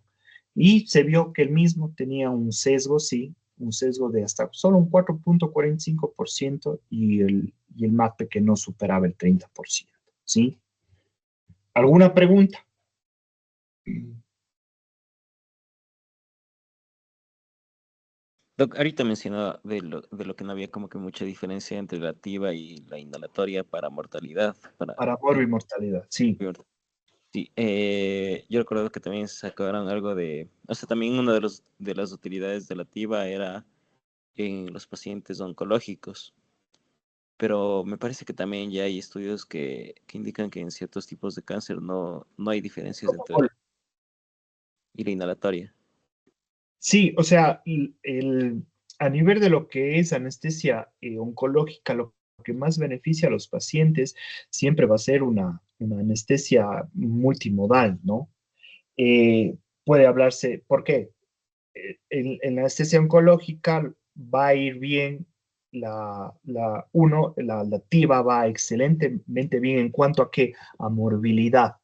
Y se vio que el mismo tenía un sesgo, sí, un sesgo de hasta solo un 4.45% y el MAPE que no superaba el 30%, ¿sí? ¿Alguna pregunta? Doc, ahorita mencionaba de lo que no había como que mucha diferencia entre la activa y la inhalatoria para mortalidad. Para morbo y mortalidad, sí. Sí, yo recuerdo que también sacaron algo de, o sea, también una de las utilidades de la activa era en los pacientes oncológicos, pero me parece que también ya hay estudios que indican que en ciertos tipos de cáncer no hay diferencias entre la y la inhalatoria. Sí, o sea, a nivel de lo que es anestesia oncológica, lo que más beneficia a los pacientes siempre va a ser una anestesia multimodal, ¿no? Puede hablarse, ¿por qué? En la anestesia oncológica va a ir bien la activa va excelentemente bien en cuanto a qué, a morbilidad.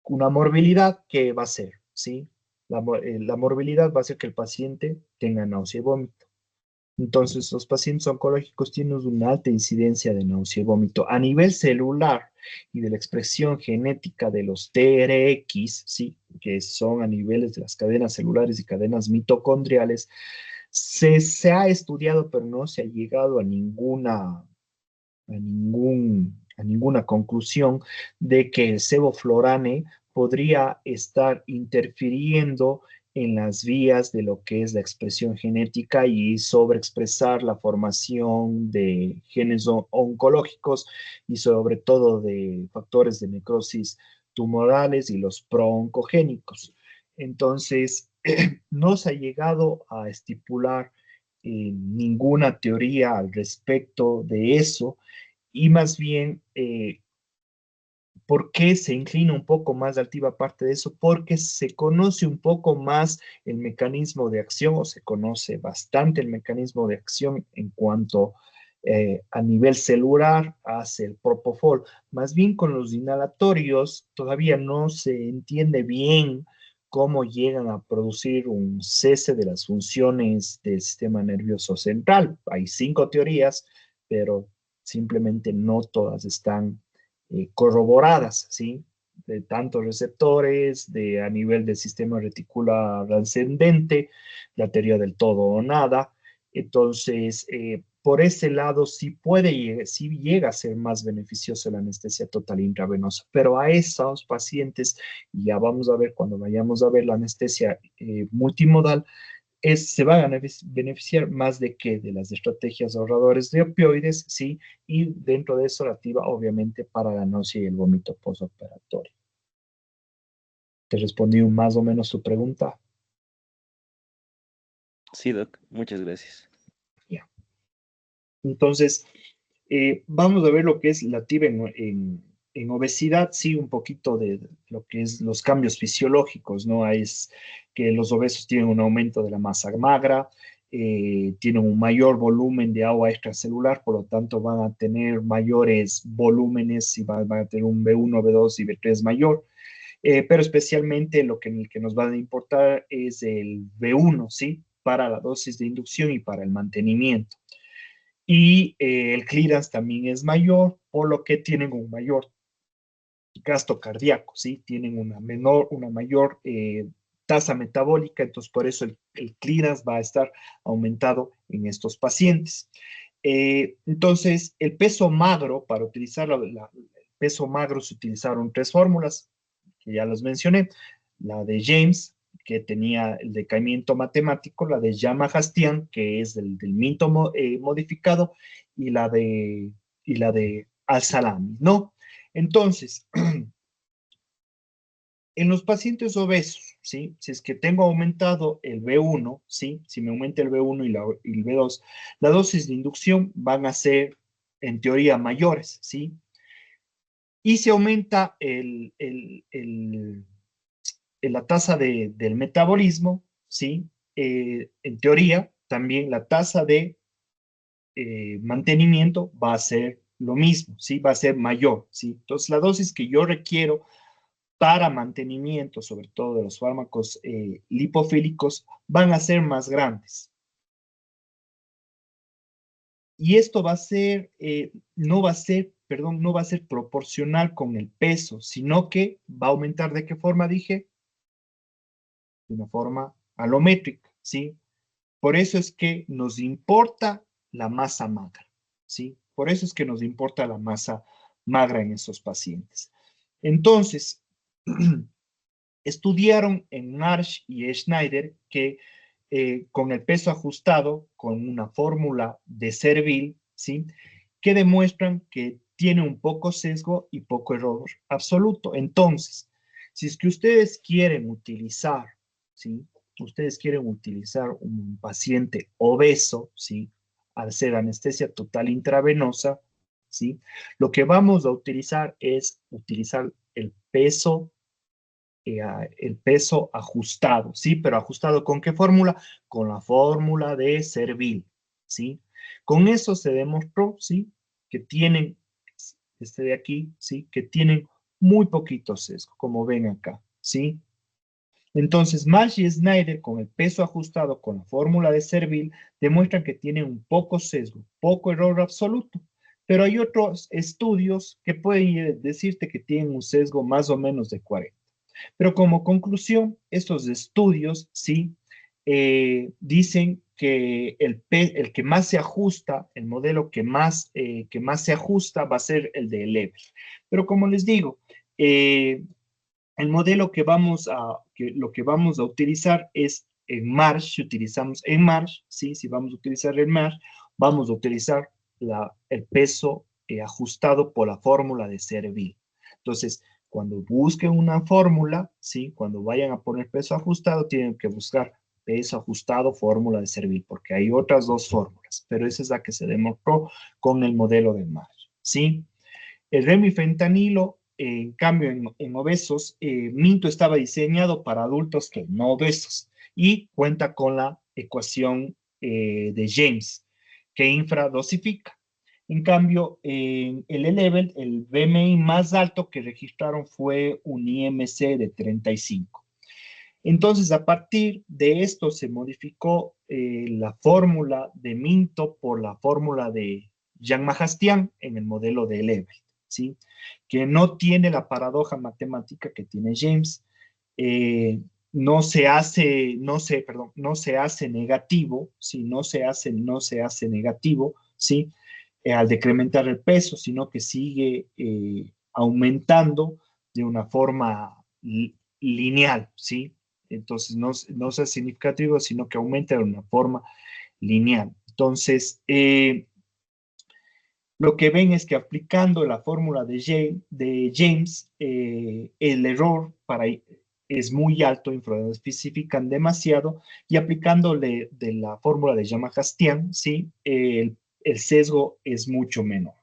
Una morbilidad que va a ser, ¿sí? La morbilidad va a hacer que el paciente tenga náusea y vómito. Entonces, los pacientes oncológicos tienen una alta incidencia de náusea y vómito. A nivel celular y de la expresión genética de los TRX, ¿sí? Que son a niveles de las cadenas celulares y cadenas mitocondriales, se ha estudiado, pero no se ha llegado a ninguna conclusión de que el sevoflurane podría estar interfiriendo en las vías de lo que es la expresión genética y sobreexpresar la formación de genes oncológicos y sobre todo de factores de necrosis tumorales y los prooncogénicos. Entonces, no se ha llegado a estipular ninguna teoría al respecto de eso y más bien, ¿por qué se inclina un poco más de altiva parte de eso? Porque se conoce un poco más el mecanismo de acción, o se conoce bastante el mecanismo de acción en cuanto a nivel celular hace el propofol. Más bien con los inhalatorios todavía no se entiende bien cómo llegan a producir un cese de las funciones del sistema nervioso central. Hay 5 teorías, pero simplemente no todas están corroboradas, ¿sí? De tantos receptores, a nivel del sistema reticular ascendente, la teoría del todo o nada. Entonces, por ese lado sí llega a ser más beneficioso la anestesia total intravenosa, pero a esos pacientes, y ya vamos a ver cuando vayamos a ver la anestesia multimodal, se van a beneficiar más de qué, de las estrategias ahorradores de opioides, sí, y dentro de eso la activa, obviamente, para la náusea y el vómito postoperatorio. ¿Te respondí más o menos tu pregunta? Sí, Doc, muchas gracias. Ya. Entonces, vamos a ver lo que es la activa en obesidad, sí, un poquito de lo que es los cambios fisiológicos, ¿no? Es que los obesos tienen un aumento de la masa magra, tienen un mayor volumen de agua extracelular, por lo tanto van a tener mayores volúmenes y van a tener un B1, B2 y B3 mayor. Pero especialmente el que nos va a importar es el B1, ¿sí? Para la dosis de inducción y para el mantenimiento. Y el clearance también es mayor por lo que tienen un mayor gasto cardíaco, ¿sí? Tienen una mayor tasa metabólica, entonces por eso el clearance va a estar aumentado en estos pacientes. Entonces, el peso magro, para utilizar el peso magro se utilizaron 3 fórmulas, que ya las mencioné, la de James, que tenía el decaimiento matemático, la de Jama-Hastian, que es del Minto modificado, y la de Al-Salami, ¿no? Entonces, en los pacientes obesos, ¿sí? Si es que tengo aumentado el B1, ¿sí? Si me aumenta el B1 y el B2, la dosis de inducción van a ser, en teoría, mayores, ¿sí? Y se aumenta la tasa del metabolismo, ¿sí? En teoría, también la tasa de mantenimiento va a ser lo mismo, ¿sí? Va a ser mayor, ¿sí? Entonces, la dosis que yo requiero para mantenimiento, sobre todo de los fármacos lipofílicos, van a ser más grandes. Y esto va a ser, no va a ser proporcional con el peso, sino que va a aumentar. ¿De qué forma dije? De una forma alométrica, ¿sí? Por eso es que nos importa la masa magra, ¿sí? Por eso es que nos importa la masa magra en estos pacientes. Entonces, estudiaron en Marsh y Schneider que con el peso ajustado, con una fórmula de Serville, ¿sí? Que demuestran que tiene un poco sesgo y poco error absoluto. Entonces, si es que ustedes quieren utilizar, ¿sí? Ustedes quieren utilizar un paciente obeso, ¿sí? Al ser anestesia total intravenosa, ¿sí? Lo que vamos a utilizar es utilizar el peso ajustado, ¿sí? Pero ajustado ¿con qué fórmula? Con la fórmula de Serville, ¿sí? Con eso se demostró, ¿sí? Que tienen, este de aquí, ¿sí? Que tienen muy poquito sesgo, como ven acá, ¿sí? Entonces, Marsh y Schneider, con el peso ajustado con la fórmula de Serville, demuestran que tienen un poco sesgo, poco error absoluto. Pero hay otros estudios que pueden decirte que tienen un sesgo más o menos de 40. Pero como conclusión, estos estudios sí dicen que el que más se ajusta, el modelo que más se ajusta va a ser el de Level. Pero como les digo, el modelo lo que vamos a utilizar es en Marsh, si utilizamos en Marsh, ¿sí? Si vamos a utilizar en Marsh, vamos a utilizar el peso ajustado por la fórmula de Serville. Entonces, cuando busquen una fórmula, ¿sí? Cuando vayan a poner peso ajustado, tienen que buscar peso ajustado, fórmula de Serville, porque hay otras 2 fórmulas, pero esa es la que se demostró con el modelo de Marsh, ¿sí? El remifentanilo, en cambio, en obesos, Minto estaba diseñado para adultos que no obesos y cuenta con la ecuación de James, que infradosifica. En cambio, en el E-Level, el BMI más alto que registraron fue un IMC de 35. Entonces, a partir de esto se modificó la fórmula de Minto por la fórmula de Jean Mahastian en el modelo de E-Level, ¿sí? Que no tiene la paradoja matemática que tiene James. No se hace negativo, ¿sí? No se hace negativo, ¿sí? Al decrementar el peso, sino que sigue aumentando de una forma lineal, ¿sí? Entonces, no sea significativo, sino que aumenta de una forma lineal. Entonces, lo que ven es que aplicando la fórmula de James, el error es muy alto, infraespecifican demasiado, y aplicándole de la fórmula de Jama-Hastian, ¿sí? El sesgo es mucho menor.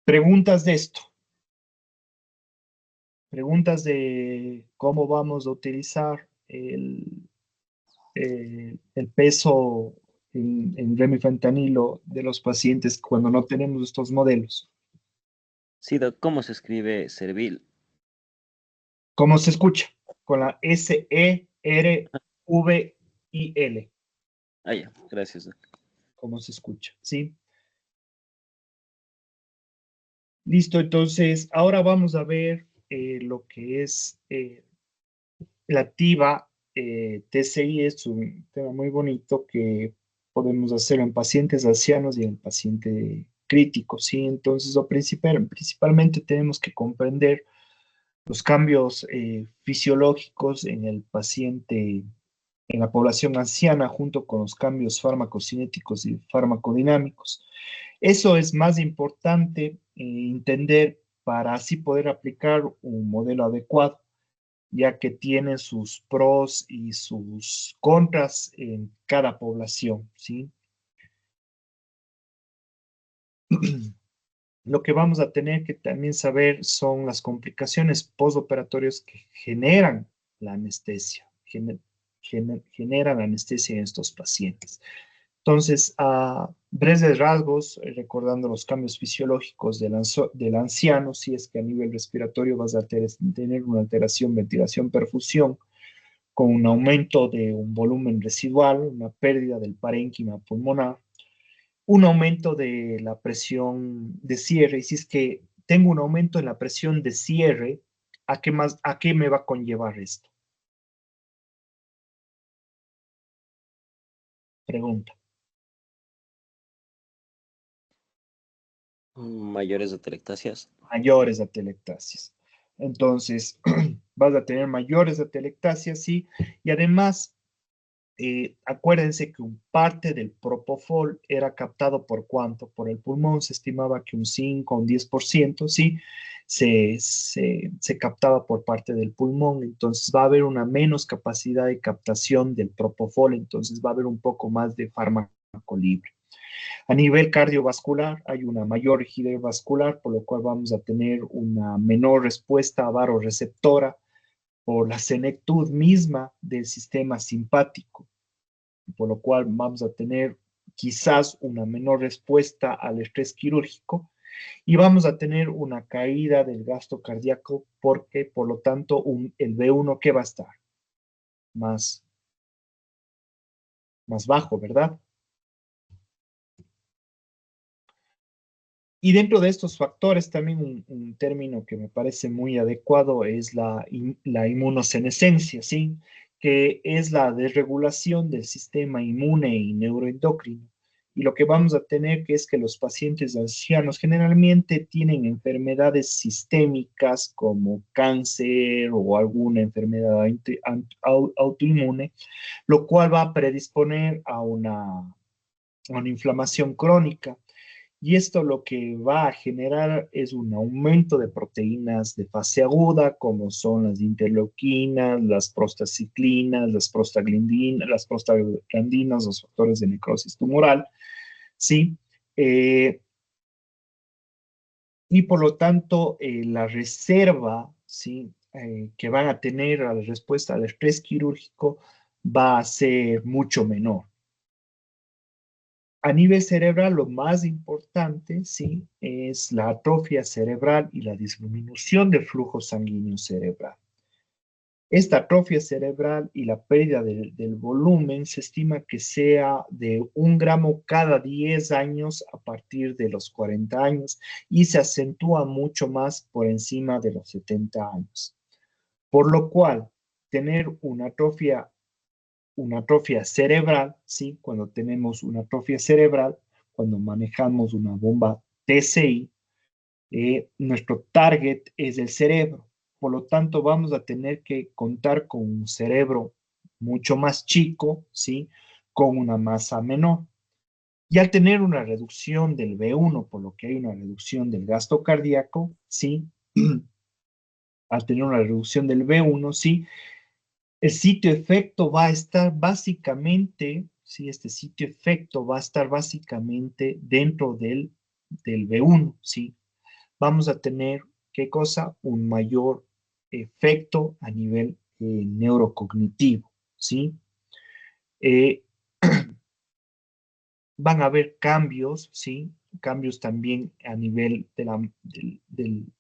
Preguntas de esto. Preguntas de cómo vamos a utilizar el peso en remifentanilo de los pacientes cuando no tenemos estos modelos. Sí, Doc, ¿cómo se escribe Serville? ¿Cómo se escucha? Con la Servil. Ah, ya, gracias, Doc. ¿Cómo se escucha? ¿Sí? Listo, entonces ahora vamos a ver lo que es la TIVA. TCI es un tema muy bonito que podemos hacerlo en pacientes ancianos y en paciente crítico, ¿sí? Entonces, principalmente tenemos que comprender los cambios fisiológicos en el paciente, en la población anciana, junto con los cambios farmacocinéticos y farmacodinámicos. Eso es más importante entender para así poder aplicar un modelo adecuado, ya que tiene sus pros y sus contras en cada población, ¿sí? Lo que vamos a tener que también saber son las complicaciones postoperatorias que generan la anestesia, generan la anestesia en estos pacientes. Entonces, a breves rasgos, recordando los cambios fisiológicos del anciano, si es que a nivel respiratorio vas a tener una alteración, ventilación, perfusión, con un aumento de un volumen residual, una pérdida del parénquima pulmonar, un aumento de la presión de cierre. Y si es que tengo un aumento en la presión de cierre, a qué me va a conllevar esto? Pregunta. Mayores atelectasias. Mayores atelectasias. Entonces, vas a tener mayores atelectasias, sí, y además, acuérdense que un parte del propofol era captado por cuánto, por el pulmón, se estimaba que un 5 o un 10%, sí, se captaba por parte del pulmón, entonces va a haber una menos capacidad de captación del propofol, entonces va a haber un poco más de fármaco libre. A nivel cardiovascular hay una mayor rigidez vascular, por lo cual vamos a tener una menor respuesta vasoreceptora por la senectud misma del sistema simpático, por lo cual vamos a tener quizás una menor respuesta al estrés quirúrgico y vamos a tener una caída del gasto cardíaco porque, por lo tanto, el B1 ¿qué va a estar? Más bajo, ¿verdad? Y dentro de estos factores, también un término que me parece muy adecuado es la inmunosenescencia, ¿sí? Que es la desregulación del sistema inmune y neuroendocrino. Y lo que vamos a tener que es que los pacientes ancianos generalmente tienen enfermedades sistémicas como cáncer o alguna enfermedad autoinmune, lo cual va a predisponer a una inflamación crónica. Y esto lo que va a generar es un aumento de proteínas de fase aguda, como son las interleuquinas, las prostaciclinas, las prostaglandinas, los factores de necrosis tumoral, ¿sí? Y por lo tanto, la reserva, ¿sí? Que van a tener a la respuesta al estrés quirúrgico va a ser mucho menor. A nivel cerebral, lo más importante, sí, es la atrofia cerebral y la disminución del flujo sanguíneo cerebral. Esta atrofia cerebral y la pérdida del volumen se estima que sea de 1 gramo cada 10 años a partir de los 40 años y se acentúa mucho más por encima de los 70 años. Por lo cual, tener una atrofia cerebral, ¿sí? Cuando tenemos una atrofia cerebral, cuando manejamos una bomba TCI, nuestro target es el cerebro. Por lo tanto, vamos a tener que contar con un cerebro mucho más chico, ¿sí? Con una masa menor. Y al tener una reducción del B1, por lo que hay una reducción del gasto cardíaco, ¿sí? Al tener una reducción del B1, ¿sí? El sitio efecto va a estar básicamente, sí, este sitio efecto va a estar básicamente dentro del B1, ¿sí? Vamos a tener, ¿qué cosa? Un mayor efecto a nivel neurocognitivo, ¿sí? Eh, Van a haber cambios, ¿sí? Cambios también a nivel del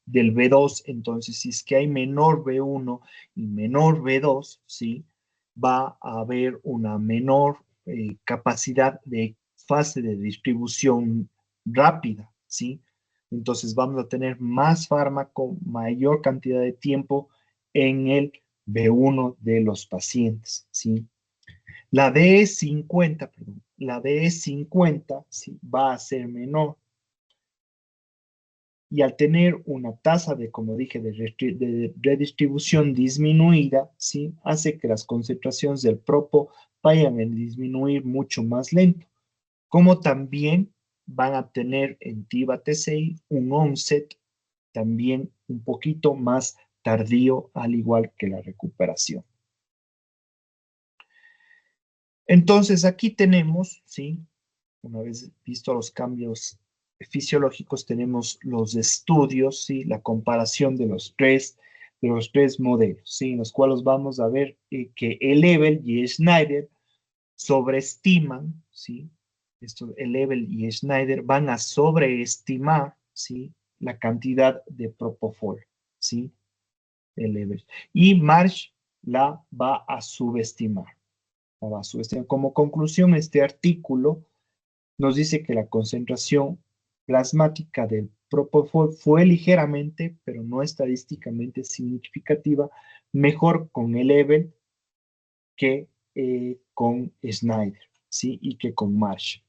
B2, entonces si es que hay menor B1 y menor B2, ¿sí? Va a haber una menor capacidad de fase de distribución rápida, ¿sí? Entonces vamos a tener más fármaco, mayor cantidad de tiempo en el B1 de los pacientes, ¿sí? La DE50, perdón, la DE50, ¿sí?, va a ser menor. Y al tener una tasa de, como dije, de redistribución disminuida, ¿sí?, hace que las concentraciones del propo vayan a disminuir mucho más lento. Como también van a tener en TIVA-TCI un onset también un poquito más tardío, al igual que la recuperación. Entonces, aquí tenemos, ¿sí?, una vez visto los cambios fisiológicos, tenemos los estudios, ¿sí?, la comparación de los tres modelos, ¿sí?, en los cuales vamos a ver que Level y Schneider sobreestiman, ¿sí? Level y Schneider van a sobreestimar, ¿sí?, la cantidad de propofol, ¿sí?, Level. Y Marsh la va a subestimar. Como conclusión, este artículo nos dice que la concentración plasmática del propofol fue ligeramente, pero no estadísticamente significativa, mejor con el Level que con Schneider, ¿sí?, y que con Marsh.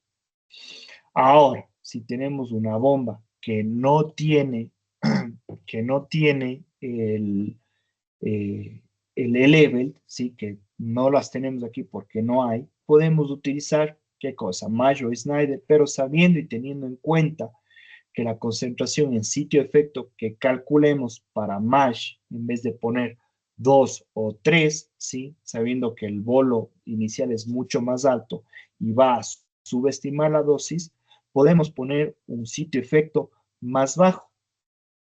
Ahora, si tenemos una bomba que no tiene, el level, ¿sí?, que no las tenemos aquí porque no hay, podemos utilizar, ¿qué cosa? Marsh o Schneider, pero sabiendo y teniendo en cuenta que la concentración en sitio de efecto que calculemos para MASH, en vez de poner 2 o 3, ¿sí?, sabiendo que el bolo inicial es mucho más alto y va a subestimar la dosis, podemos poner un sitio de efecto más bajo,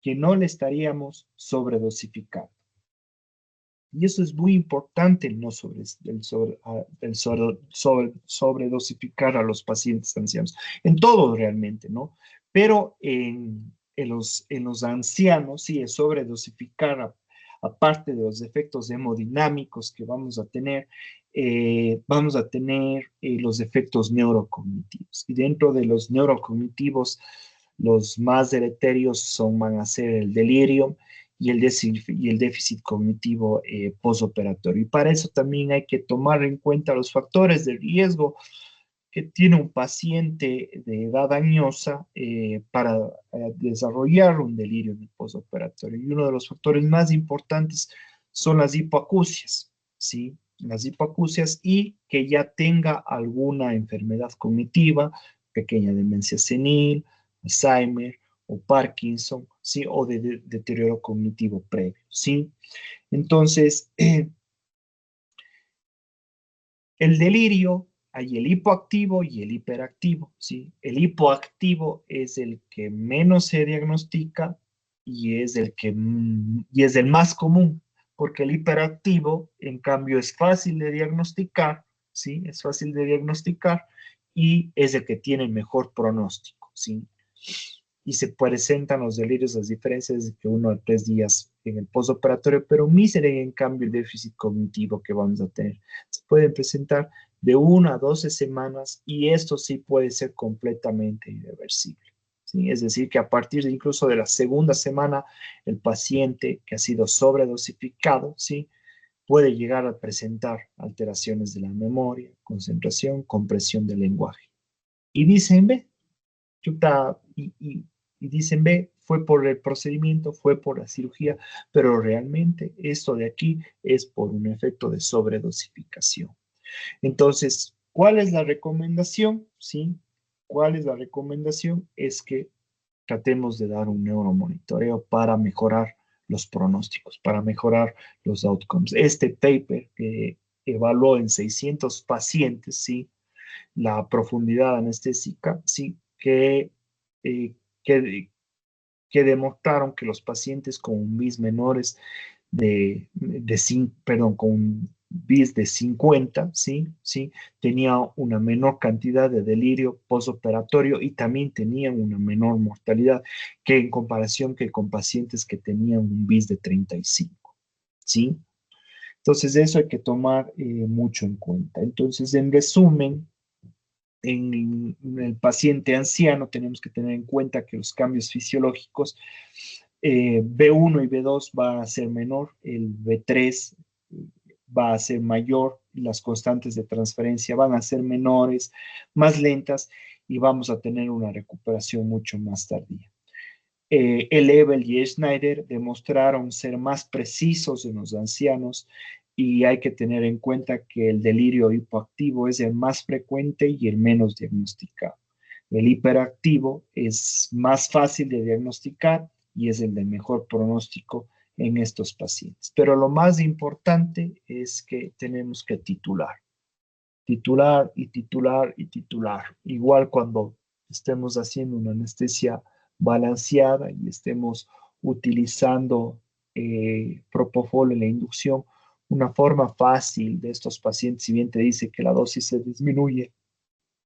que no le estaríamos sobredosificando. Y eso es muy importante, no sobredosificar a los pacientes ancianos. En todo realmente, ¿no? Pero en los ancianos, sí, es sobredosificar, aparte de los efectos hemodinámicos que vamos a tener los efectos neurocognitivos. Y dentro de los neurocognitivos, los más deleterios van a ser el delirio y el déficit cognitivo postoperatorio. Y para eso también hay que tomar en cuenta los factores de riesgo que tiene un paciente de edad añosa para desarrollar un delirio en el postoperatorio. Y uno de los factores más importantes son las hipoacusias, ¿sí? Las hipoacusias, y que ya tenga alguna enfermedad cognitiva, pequeña demencia senil, Alzheimer o Parkinson, ¿sí?, o de deterioro cognitivo previo, ¿sí? Entonces, el delirio, hay el hipoactivo y el hiperactivo, ¿sí? El hipoactivo es el que menos se diagnostica y es el más común, porque el hiperactivo, en cambio, es fácil de diagnosticar, ¿sí? Es fácil de diagnosticar y es el que tiene mejor pronóstico, ¿sí? Y se presentan los delirios, las diferencias de que 1 a 3 días en el postoperatorio, pero mísero en cambio el déficit cognitivo que vamos a tener. Se pueden presentar de 1 a 12 semanas y esto sí puede ser completamente irreversible, ¿sí? Es decir, que a partir de incluso de la segunda semana, el paciente que ha sido sobredosificado, ¿sí?, puede llegar a presentar alteraciones de la memoria, concentración, compresión del lenguaje. Y dicen, ve, chuta, y dicen, ve, fue por el procedimiento, fue por la cirugía, pero realmente esto de aquí es por un efecto de sobredosificación. Entonces, ¿cuál es la recomendación? ¿Sí? ¿Cuál es la recomendación? Es que tratemos de dar un neuromonitoreo para mejorar los pronósticos, para mejorar los outcomes. Este paper que evaluó en 600 pacientes, ¿sí?, la profundidad anestésica, sí, eh, que, que demostraron que los pacientes con un BIS menores con un BIS de 50, ¿sí? ¿Sí? Tenía una menor cantidad de delirio postoperatorio y también tenían una menor mortalidad que en comparación que con pacientes que tenían un BIS de 35, ¿sí? Entonces eso hay que tomar mucho en cuenta. Entonces, en resumen, En el paciente anciano tenemos que tener en cuenta que los cambios fisiológicos B1 y B2 van a ser menor, el B3 va a ser mayor, las constantes de transferencia van a ser menores, más lentas y vamos a tener una recuperación mucho más tardía. Lebel y Schneider demostraron ser más precisos en los ancianos y hay que tener en cuenta que el delirio hipoactivo es el más frecuente y el menos diagnosticado. El hiperactivo es más fácil de diagnosticar y es el de mejor pronóstico en estos pacientes. Pero lo más importante es que tenemos que titular. Titular y titular y titular. Igual cuando estemos haciendo una anestesia balanceada y estemos utilizando propofol en la inducción, una forma fácil de estos pacientes, si bien te dice que la dosis se disminuye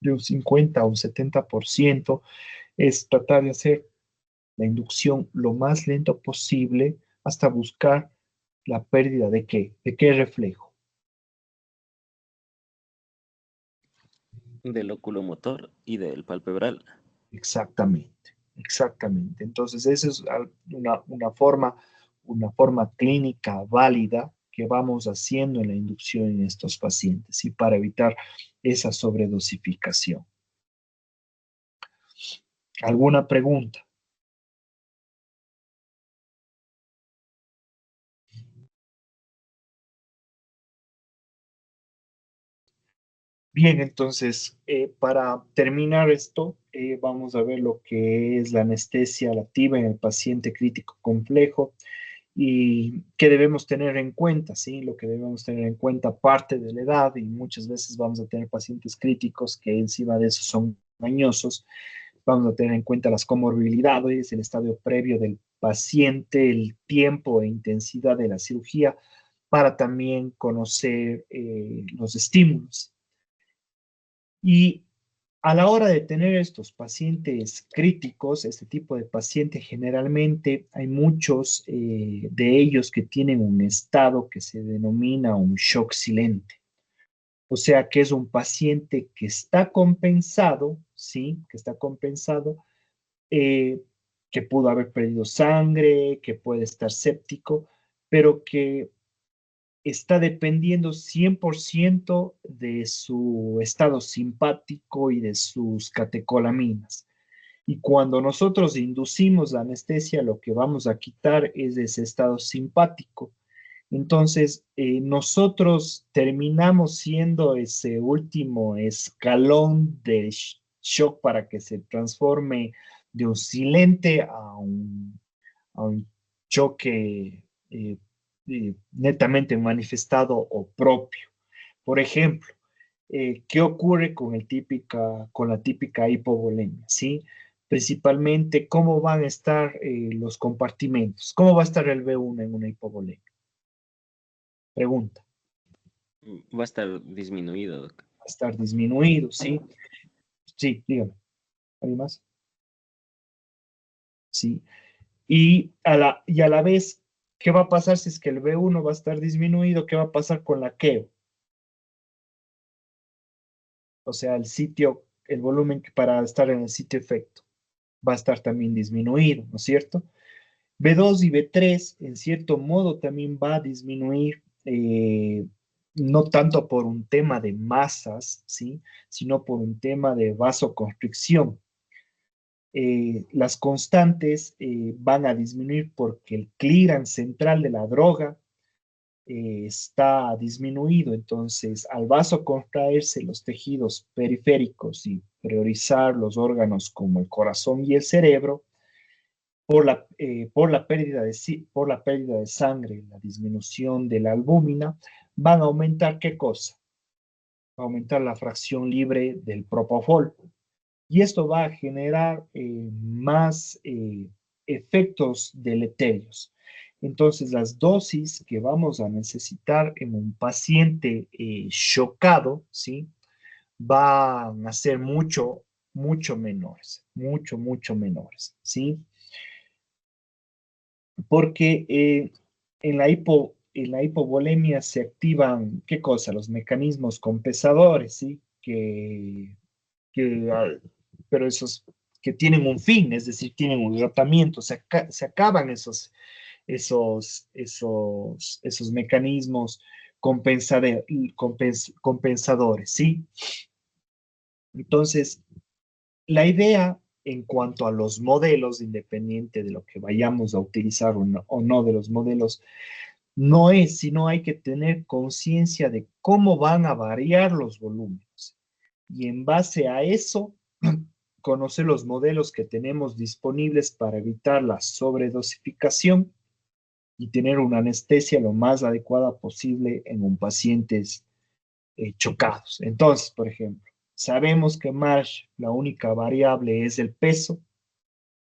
de un 50 a un 70%, es tratar de hacer la inducción lo más lento posible hasta buscar la pérdida de qué, reflejo. Del oculomotor y del palpebral. Exactamente, exactamente. Entonces, esa es una forma clínica válida que vamos haciendo en la inducción en estos pacientes y para evitar esa sobredosificación. ¿Alguna pregunta? Bien, entonces, para terminar esto, vamos a ver lo que es la anestesia lativa en el paciente crítico complejo y qué debemos tener en cuenta, ¿sí? Lo que debemos tener en cuenta parte de la edad y muchas veces vamos a tener pacientes críticos que encima de eso son mañosos. Vamos a tener en cuenta las comorbilidades, el estadio previo del paciente, el tiempo e intensidad de la cirugía para también conocer los estímulos. Y a la hora de tener estos pacientes críticos, este tipo de paciente, generalmente hay muchos de ellos que tienen un estado que se denomina un shock silente. O sea, que es un paciente que está compensado, ¿sí? Que está compensado, que pudo haber perdido sangre, que puede estar séptico, pero que está dependiendo 100% de su estado simpático y de sus catecolaminas. Y cuando nosotros inducimos la anestesia, lo que vamos a quitar es ese estado simpático. Entonces, nosotros terminamos siendo ese último escalón de shock para que se transforme de un silente a un choque netamente manifestado o propio. Por ejemplo, ¿qué ocurre con la típica hipovolemia? ¿Sí? Principalmente, ¿cómo van a estar los compartimentos? ¿Cómo va a estar el B1 en una hipovolemia? Pregunta. Va a estar disminuido, Doc. Va a estar disminuido, ¿sí? Sí, dígame. ¿Alguien más? Sí. Y a la vez, ¿qué va a pasar si es que el B1 va a estar disminuido? ¿Qué va a pasar con la KEO? O sea, el volumen para estar en el sitio efecto va a estar también disminuido, ¿no es cierto? B2 y B3, en cierto modo, también va a disminuir, no tanto por un tema de masas, ¿sí? Sino por un tema de vasoconstricción. Las constantes van a disminuir porque el clearance central de la droga está disminuido. Entonces, al vasocontraerse los tejidos periféricos y priorizar los órganos como el corazón y el cerebro, por la pérdida de sangre, la disminución de la albúmina, van a aumentar ¿qué cosa? Va a aumentar la fracción libre del propofol. Y esto va a generar más efectos deleterios. Entonces, las dosis que vamos a necesitar en un paciente chocado, ¿sí? Van a ser mucho, mucho menores, mucho menores, ¿sí? Porque en la hipovolemia se activan, ¿qué cosa? Los mecanismos compensadores, ¿sí? Que pero esos que tienen un fin, es decir, tienen un tratamiento, se acaban esos mecanismos compensadores, ¿sí? Entonces, la idea en cuanto a los modelos, independiente de lo que vayamos a utilizar o no de los modelos, no es, sino hay que tener conciencia de cómo van a variar los volúmenes. Y en base a eso, conocer los modelos que tenemos disponibles para evitar la sobredosificación y tener una anestesia lo más adecuada posible en un pacientes chocados. Entonces, por ejemplo, sabemos que Marsh, la única variable es el peso,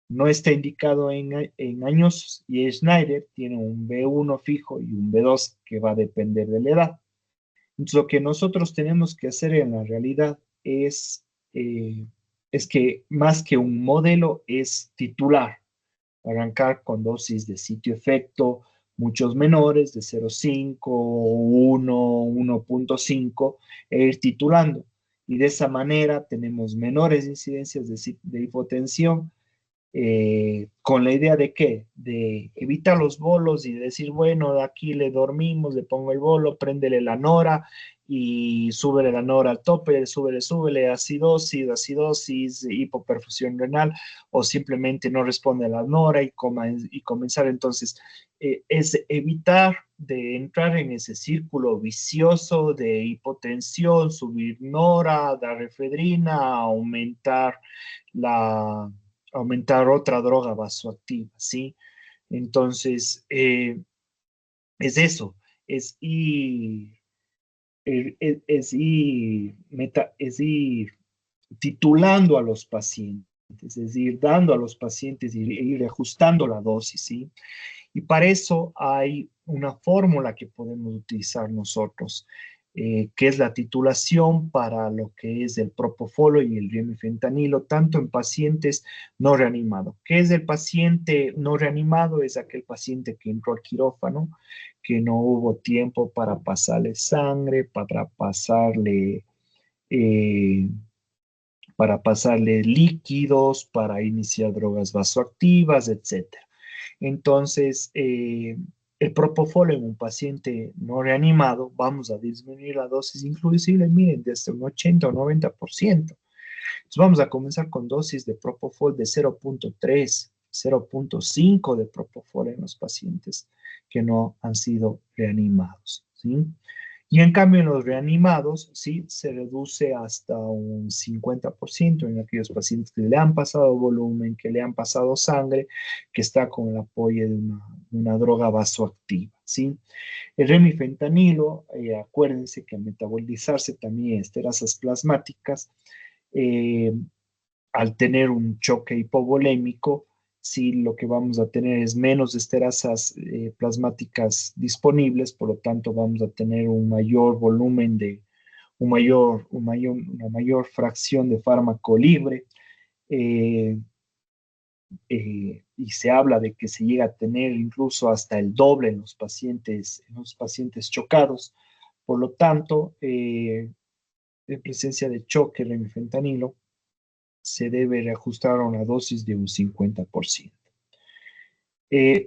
no está indicado en años y Schneider tiene un B1 fijo y un B2 que va a depender de la edad. Entonces, lo que nosotros tenemos que hacer en la realidad es que más que un modelo es titular, arrancar con dosis de sitio-efecto muchos menores, de 0,5, 1, 1.5, e ir titulando. Y de esa manera tenemos menores incidencias de hipotensión, con la idea de qué? De evitar los bolos y de decir, bueno, de aquí le dormimos, le pongo el bolo, préndele la nora y súbele la nora al tope, súbele acidosis, hipoperfusión renal, o simplemente no responde a la nora y comenzar. Entonces, es evitar de entrar en ese círculo vicioso de hipotensión, subir nora, dar efedrina, aumentar otra droga vasoactiva, ¿sí? Entonces, es eso, es ir, es ir titulando a los pacientes, es decir, dando a los pacientes y ir ajustando la dosis, ¿sí? Y para eso hay una fórmula que podemos utilizar nosotros, que es la titulación para lo que es el propofol y el remifentanilo, tanto en pacientes no reanimados. ¿Qué es el paciente no reanimado? Es aquel paciente que entró al quirófano, que no hubo tiempo para pasarle sangre, eh, para pasarle líquidos, para iniciar drogas vasoactivas, etcétera. Entonces, el propofol en un paciente no reanimado, vamos a disminuir la dosis inclusive, miren, desde un 80 o 90%. Entonces, vamos a comenzar con dosis de propofol de 0.3, 0.5 de propofol en los pacientes que no han sido reanimados, ¿sí? Y en cambio en los reanimados, sí, se reduce hasta un 50% en aquellos pacientes que le han pasado volumen, que le han pasado sangre, que está con el apoyo de una droga vasoactiva, ¿sí? El remifentanilo, acuérdense que al metabolizarse también esterasas plasmáticas, eh, al tener un choque hipovolémico, sí, lo que vamos a tener es menos esterasas plasmáticas disponibles, por lo tanto vamos a tener un mayor volumen una mayor fracción de fármaco libre, eh, y se habla de que se llega a tener incluso hasta el doble en los pacientes chocados. Por lo tanto, en presencia de choque de fentanilo, se debe reajustar a una dosis de un 50%.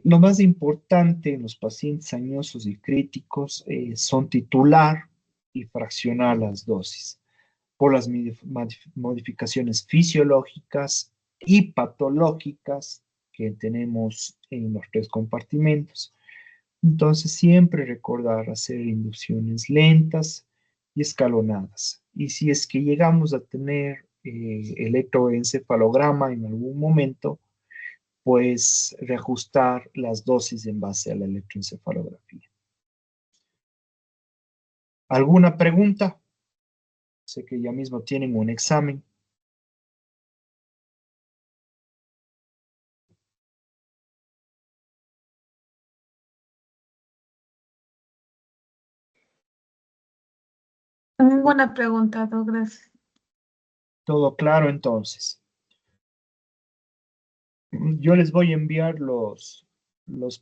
Lo más importante en los pacientes añosos y críticos son titular y fraccionar las dosis por las modificaciones fisiológicas y patológicas que tenemos en los tres compartimentos. Entonces, siempre recordar hacer inducciones lentas y escalonadas. Y si es que llegamos a tener electroencefalograma en algún momento, pues reajustar las dosis en base a la electroencefalografía. ¿Alguna pregunta? Sé que ya mismo tienen un examen. Muy buena pregunta, Douglas. ¿Todo claro entonces? Yo les voy a enviar los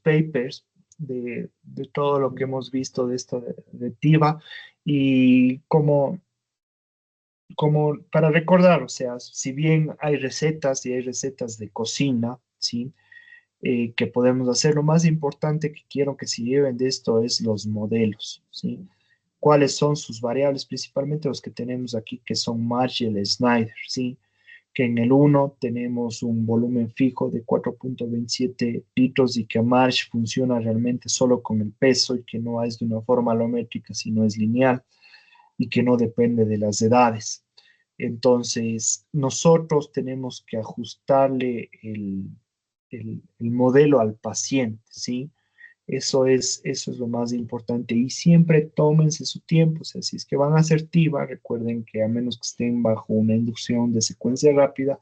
papers de todo lo que hemos visto de esto de TIVA y como para recordar, o sea, si bien hay recetas y hay recetas de cocina, ¿sí? Que podemos hacer, lo más importante que quiero que se lleven de esto es los modelos, ¿sí? ¿Cuáles son sus variables? Principalmente los que tenemos aquí, que son Marsh y el Snyder, ¿sí? Que en el uno tenemos un volumen fijo de 4.27 litros y que Marsh funciona realmente solo con el peso y que no es de una forma alométrica, sino es lineal y que no depende de las edades. Entonces, nosotros tenemos que ajustarle el modelo al paciente, ¿sí? Eso es lo más importante. Y siempre tómense su tiempo. O sea, si es que van a hacer TIVA, recuerden que a menos que estén bajo una inducción de secuencia rápida,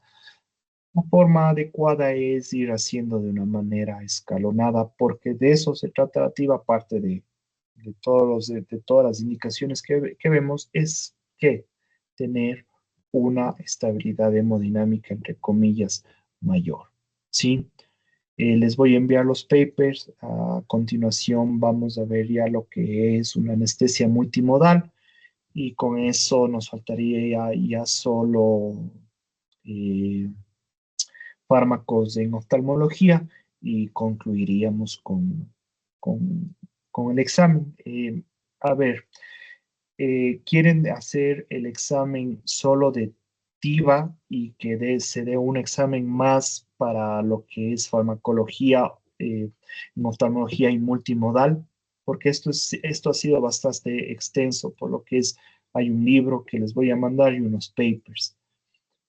la forma adecuada es ir haciendo de una manera escalonada, porque de eso se trata la TIVA, aparte de todas las indicaciones que vemos, es que tener una estabilidad hemodinámica, entre comillas, mayor, ¿sí? Les voy a enviar los papers. A continuación vamos a ver ya lo que es una anestesia multimodal y con eso nos faltaría ya solo eh, fármacos en oftalmología y concluiríamos con, con el examen. A ver, quieren hacer el examen solo de TIVA y que se dé un examen más para lo que es farmacología, en oftalmología y multimodal, porque esto ha sido bastante extenso, por lo que hay un libro que les voy a mandar y unos papers.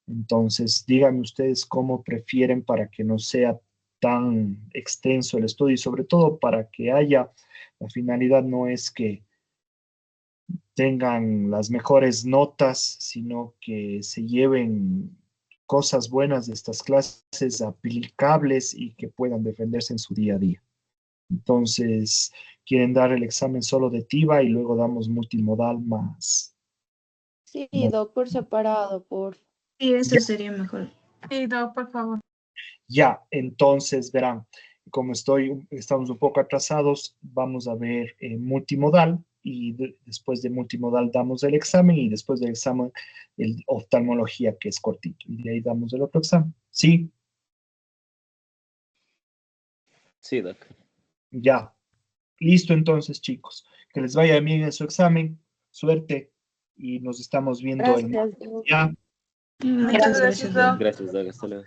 Entonces, díganme ustedes cómo prefieren para que no sea tan extenso el estudio y sobre todo para que haya, la finalidad no es que tengan las mejores notas, sino que se lleven cosas buenas de estas clases aplicables y que puedan defenderse en su día a día. Entonces, quieren dar el examen solo de TIVA y luego damos multimodal más. Sí, No. Doc, por separado, por... Sí, eso Ya, sería mejor. Sí, Doc, por favor. ya, entonces verán, como estamos un poco atrasados, vamos a ver multimodal y después de multimodal damos el examen y después del examen el oftalmología que es cortito y de ahí damos el otro examen. Sí, Sí, Doc. ya. Listo entonces, chicos. Que les vaya bien en su examen. Suerte y nos estamos viendo el Gracias, Doc. ya. Muchas gracias, Doc. Gracias, Doc. Hasta luego.